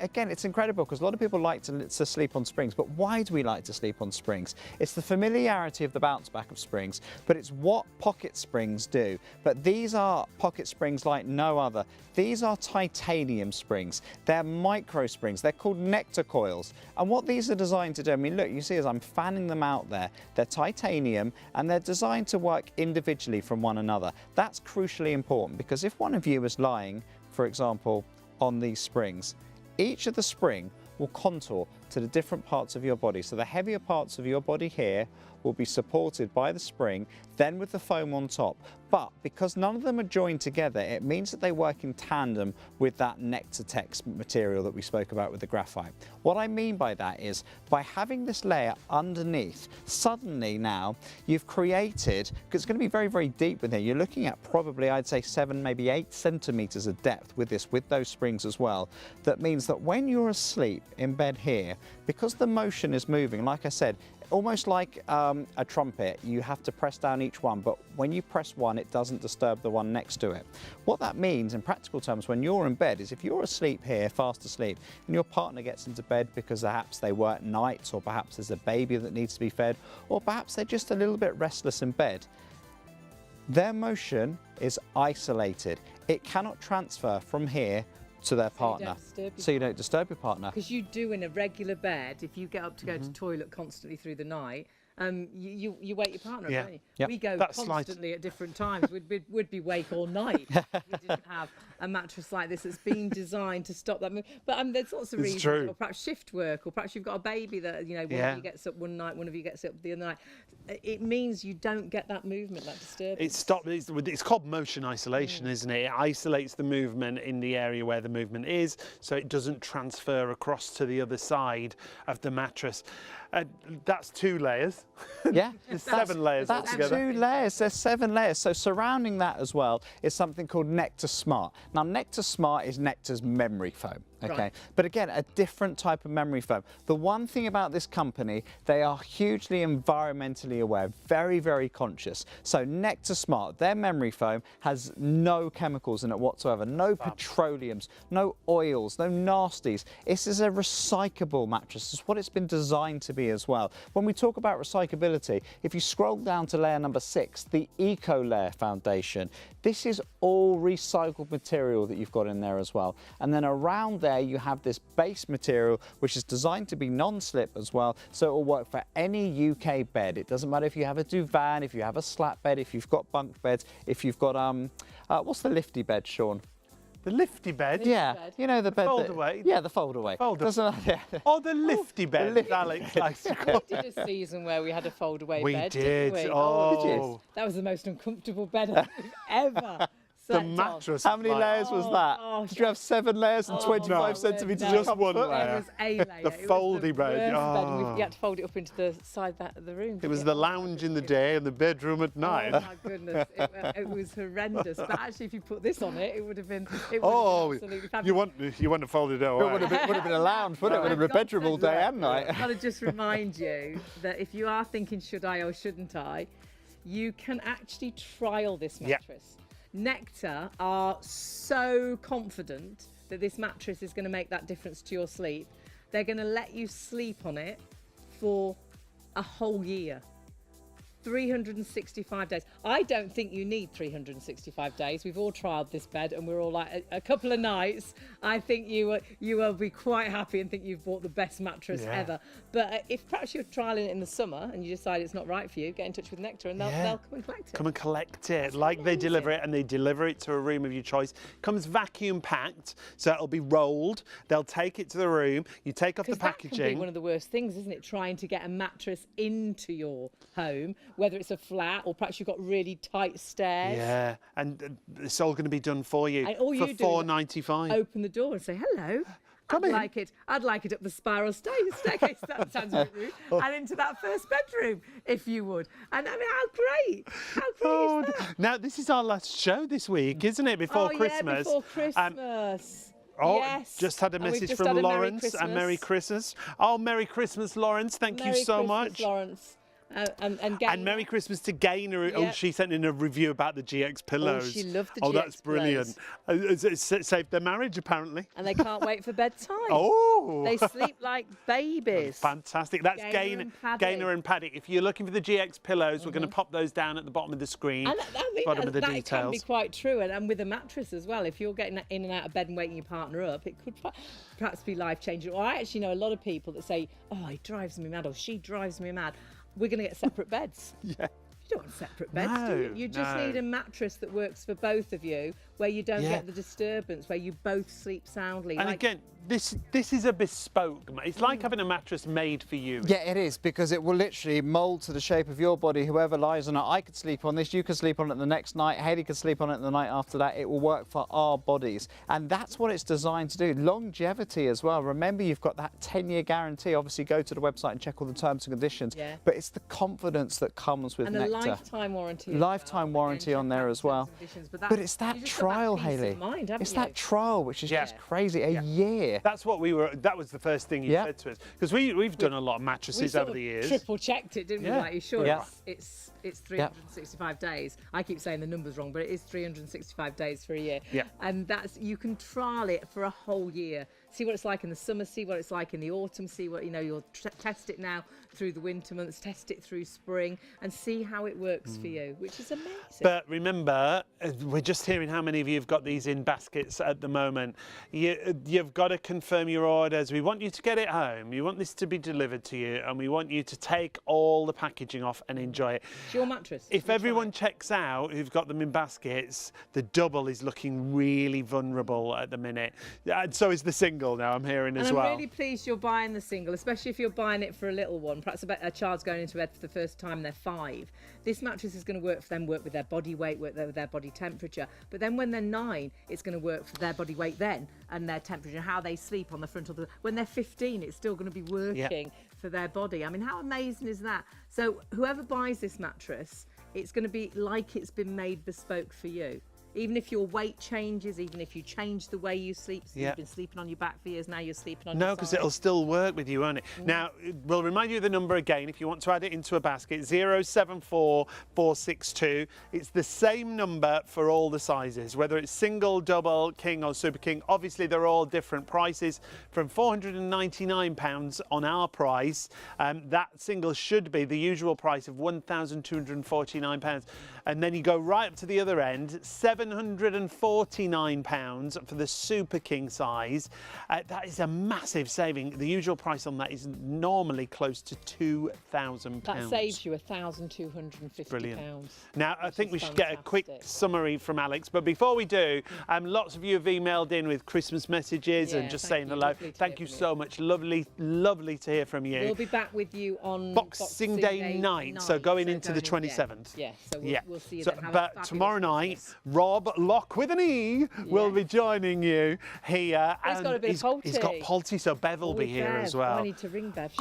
again, it's incredible because a lot of people like to sleep on springs, but why do we like to sleep on springs? It's the familiarity of the bounce back of springs, but it's what pocket springs do. But these are pocket springs like no other. These are titanium springs. They're micro springs. They're called Nectar coils. And what these are designed to do, I mean, look, you see as I'm fanning them out there, they're titanium and they're designed to work individually from one another. That's crucially important because if one of you is lying, for example, on these springs, each of the spring will contour to the different parts of your body. So the heavier parts of your body here will be supported by the spring, then with the foam on top. But because none of them are joined together, it means that they work in tandem with that Nectartex material that we spoke about with the graphite. What I mean by that is, by having this layer underneath, suddenly now you've created, because it's going to be very, very deep in here, you're looking at probably, I'd say 7, maybe 8 centimeters of depth with this, with those springs as well. That means that when you're asleep in bed here, because the motion is moving, like I said, almost like a trumpet, you have to press down each one, but when you press one, it doesn't disturb the one next to it. What that means in practical terms when you're in bed is if you're asleep here, fast asleep, and your partner gets into bed because perhaps they work nights, or perhaps there's a baby that needs to be fed, or perhaps they're just a little bit restless in bed, their motion is isolated. It cannot transfer from here to their partner, so you don't disturb your partner. Because you do in a regular bed, if you get up to go to the toilet constantly through the night, you wake your partner up, don't you? Yep. We go That's constantly at different times. We'd be awake all night if we didn't have a mattress like this that's been designed to stop that move. But there's lots of reasons, true. or perhaps shift work, or perhaps you've got a baby that, you know, one of you gets up one night, one of you gets up the other night. It means you don't get that movement, that disturbance. It's called motion isolation, isn't it? It isolates the movement in the area where the movement is, so it doesn't transfer across to the other side of the mattress. That's 2 layers. Yeah, There's 7 layers that's altogether. 2 layers. There's 7 layers. So surrounding that as well is something called Nectar Smart. Now, Nectar Smart is Nectar's memory foam. Okay, Right. But again, a different type of memory foam. The one thing about this company, they are hugely environmentally aware, very, very conscious. So Nectar Smart, their memory foam has no chemicals in it whatsoever, no petroleums, no oils, no nasties. This is a recyclable mattress. It's what it's been designed to be as well. When we talk about recyclability, if you scroll down to layer number 6, the Eco Layer Foundation, this is all recycled material that you've got in there as well. And then around there you have this base material which is designed to be non-slip as well, so it will work for any UK bed. It doesn't matter if you have a divan, if you have a slat bed, if you've got bunk beds, if you've got what's the lifty bed, Sean? The lifty bed? Yeah, bed. you know the bed fold that, away? Yeah, the fold away. Yeah. Oh, the lifty bed, Alex likes to call We did a season where we had a fold away We bed, did. didn't we? Oh. Did you? That was the most uncomfortable bed I've ever The slept on. mattress. How many layers was that? gosh. Did you have 7 layers and 25 no. centimetres No. of Just one comfort? layer. It was a layer. The It was foldy the bed. worst bed, and Oh. you had to fold it up into the side of the room. It was the lounge in the day and the bedroom at night. Oh my goodness, it was horrendous. But actually, if you put this on it, it would have been. It would Oh, have been absolutely you want to fold it away. It would have been a lounge, wouldn't it? It would have been a bedroom all day and night. I've got to just remind you that if you are thinking, should I or shouldn't I, you can actually trial this Yeah. mattress. Nectar are so confident that this mattress is going to make that difference to your sleep. They're going to let you sleep on it for a whole year. 365 days. I don't think you need 365 days. We've all trialed this bed and we're all like, a couple of nights, I think you will be quite happy and think you've bought the best mattress ever. But if perhaps you're trialing it in the summer and you decide it's not right for you, get in touch with Nectar and they'll come and collect it. Come and collect it. Like they deliver it, and they deliver it to a room of your choice. Comes vacuum packed, so it'll be rolled. They'll take it to the room. You take off the Because that can be packaging. one of the worst things, isn't it? Trying to get a mattress into your home, whether it's a flat or perhaps you've got really tight stairs. Yeah, and it's all going to be done for you And all for you do is $4.95. Open the door and say hello. Come in. I'd like it up the spiral staircase. That sounds a bit rude. And into that first bedroom, if you would. And I mean, how great! How great is that? Now this is our last show this week, isn't it? Before Christmas. Yeah, before Christmas. Oh, yes. just had a And we've message just from had a Merry Lawrence, and Merry Christmas. Oh, Merry Christmas, Lawrence. Thank you Merry so Christmas, much. Lawrence. And And Merry Christmas to Gaynor. Oh, Yep. she sent in a review about the GX pillows. she loved the Oh, GX that's brilliant. It saved their marriage, apparently. And they can't wait for bedtime. Oh. They sleep like babies. Fantastic. That's Gaynor and Paddy. Gaynor and Paddy. If you're looking for the GX pillows, we're going to pop those down at the bottom of the screen. And I mean, bottom of the that can details. be quite true, and with a mattress as well. If you're getting in and out of bed and waking your partner up, it could perhaps be life-changing. Or I actually know a lot of people that say, "Oh, he drives me mad," or "She drives me mad." We're going to get separate beds. Yeah. You don't want separate beds, do No, you? You just no. need a mattress that works for both of you, where you don't get the disturbance, where you both sleep soundly. And again, this is a bespoke. It's like having a mattress made for you. Yeah, it is, because it will literally mould to the shape of your body. Whoever lies on it, I could sleep on this, you could sleep on it the next night, Hayley could sleep on it the night after that. It will work for our bodies. And that's what it's designed to do. Longevity as well. Remember, you've got that 10-year guarantee. Obviously, go to the website and check all the terms and conditions. Yeah. But it's the confidence that comes with and Nectar. a lifetime warranty. Lifetime warranty on there as well. But it's that trial, Hayley. It's that trial, which is just crazy. A year. That's what that was the first thing you said to us, because we've done a lot of mattresses over the years. Triple checked it, didn't we? Like, you sure it's 365 days. I keep saying the number's wrong, but it is 365 days for a year. Yeah. And you can trial it for a whole year. See what it's like in the summer, see what it's like in the autumn, see what, you'll test it now through the winter months, test it through spring, and see how it works for you, which is amazing. But remember, we're just hearing how many of you have got these in baskets at the moment. You've got to confirm your orders. We want you to get it home. We want this to be delivered to you, and we want you to take all the packaging off and enjoy it. It's your mattress. If everyone checks out who've got them in baskets, the double is looking really vulnerable at the minute. And so is the single now, I'm hearing as well. I'm really pleased you're buying the single, especially if you're buying it for a little one. Perhaps a child's going into bed for the first time, they're 5. This mattress is going to work for them, work with their body weight, work with their body temperature. But then when they're 9, it's going to work for their body weight then and their temperature, how they sleep on the front of the... When they're 15, it's still going to be working for their body. I mean, how amazing is that? So whoever buys this mattress, it's going to be like it's been made bespoke for you. Even if your weight changes, even if you change the way you sleep, so you've been sleeping on your back for years, now you're sleeping on your side. No, because it'll still work with you, won't it? Now, we'll remind you of the number again if you want to add it into a basket, 074462. It's the same number for all the sizes, whether it's single, double, king or super king. Obviously, they're all different prices, from £499 on our price. That single should be the usual price of £1,249. And then you go right up to the other end, £749 for the super king size. That is a massive saving. The usual price on that is normally close to £2,000. That saves you £1,250. Brilliant. Now, I think we should get a quick summary from Alex. But before we do, lots of you have emailed in with Christmas messages and just saying hello. Thank you so much. Lovely, lovely to hear from you. We'll be back with you on Boxing Day night, so going into the 27th. So we'll see you so, then. but tomorrow night, Rob Lock with an E will be joining you here. He's got a bit of Polty. He's got Polty, so Bev will be here as well. I need to ring Bev.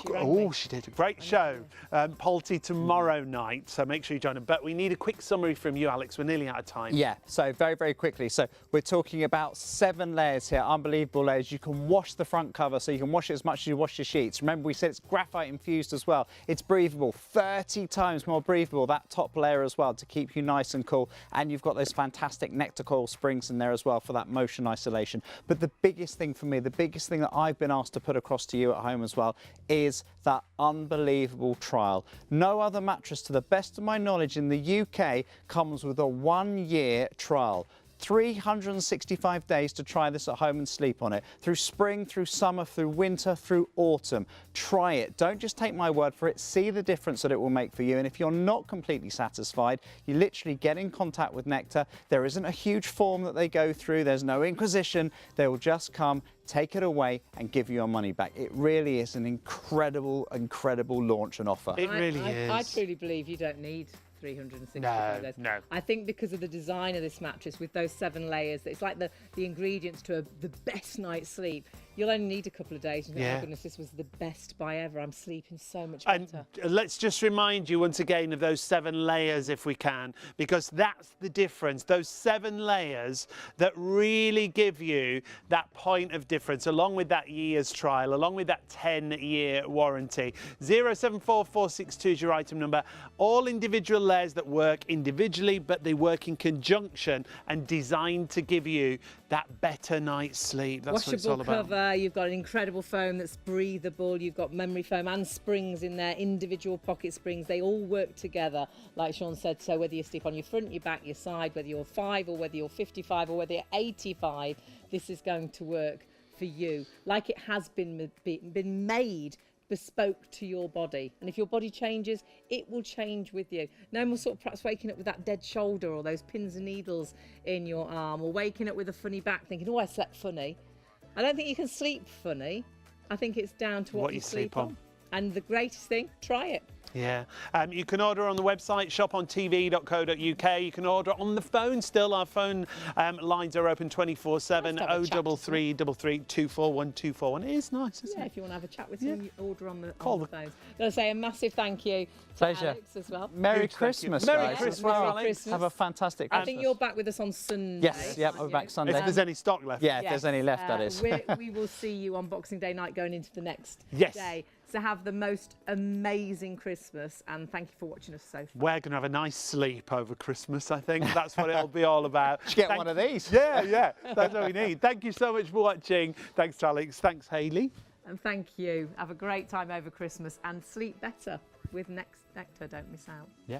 She did a great show. Polty tomorrow night, so make sure you join him. But we need a quick summary from you, Alex. We're nearly out of time. Yeah, so very, very quickly. So we're talking about 7 layers here, unbelievable layers. You can wash the front cover, so you can wash it as much as you wash your sheets. Remember, we said it's graphite infused as well. It's breathable, 30 times more breathable, that top layer as well, to keep you nice and cool. And you've got those fantastic Nectar coil springs in there as well for that motion isolation. But the biggest thing for me, the biggest thing that I've been asked to put across to you at home as well, is that unbelievable trial. No other mattress, to the best of my knowledge, in the UK comes with a 1-year trial. 365 days to try this at home and sleep on it. Through spring, through summer, through winter, through autumn. Try it. Don't just take my word for it. See the difference that it will make for you. And if you're not completely satisfied, you literally get in contact with Nectar. There isn't a huge form that they go through. There's no inquisition. They will just come, take it away and give you your money back. It really is an incredible, incredible launch and offer. It really is. I truly believe you don't need 365 days. No. I think because of the design of this mattress with those 7 layers, it's like the ingredients to the best night's sleep. You'll only need a couple of days. And oh goodness, this was the best buy ever. I'm sleeping so much better. And let's just remind you once again of those 7 layers if we can, because that's the difference. Those 7 layers that really give you that point of difference, along with that year's trial, along with that 10-year warranty. 074462 is your item number. All individual layers that work individually, but they work in conjunction and designed to give you that better night's sleep. That's what it's all about. Cover. You've got an incredible foam that's breathable. You've got memory foam and springs in there, individual pocket springs. They all work together, like Sean said. So whether you sleep on your front, your back, your side, whether you're 5 or whether you're 55 or whether you're 85, this is going to work for you, like it has been made bespoke to your body. And if your body changes, it will change with you. No more sort of perhaps waking up with that dead shoulder or those pins and needles in your arm, or waking up with a funny back thinking, oh, I slept funny. I don't think you can sleep funny. I think it's down to what you sleep on. And the greatest thing, try it. Yeah, you can order on the website shopontv.co.uk. You can order on the phone still. Our phone lines are open 24/7. 033 33 241 241. It is nice, isn't it? If you want to have a chat with someone, you order on the phone. I'm going to say a massive thank you to Pleasure. Alex as well. Merry Christmas, guys. Merry Christmas, Merry Alex. Christmas. Have a fantastic Christmas. I think you're back with us on Sunday. Yes, yep, I'll be back Sunday. If there's any stock left. Yeah, if there's any left, that is. We will see you on Boxing Day night going into the next Yes. day. So have the most amazing Christmas, and thank you for watching us so far. We're going to have a nice sleep over Christmas, I think. That's what it'll be all about. Should get one of these. Yeah, that's what we need. Thank you so much for watching. Thanks, Alex. Thanks, Hayley. And thank you. Have a great time over Christmas and sleep better with Nectar. Don't miss out. Yeah.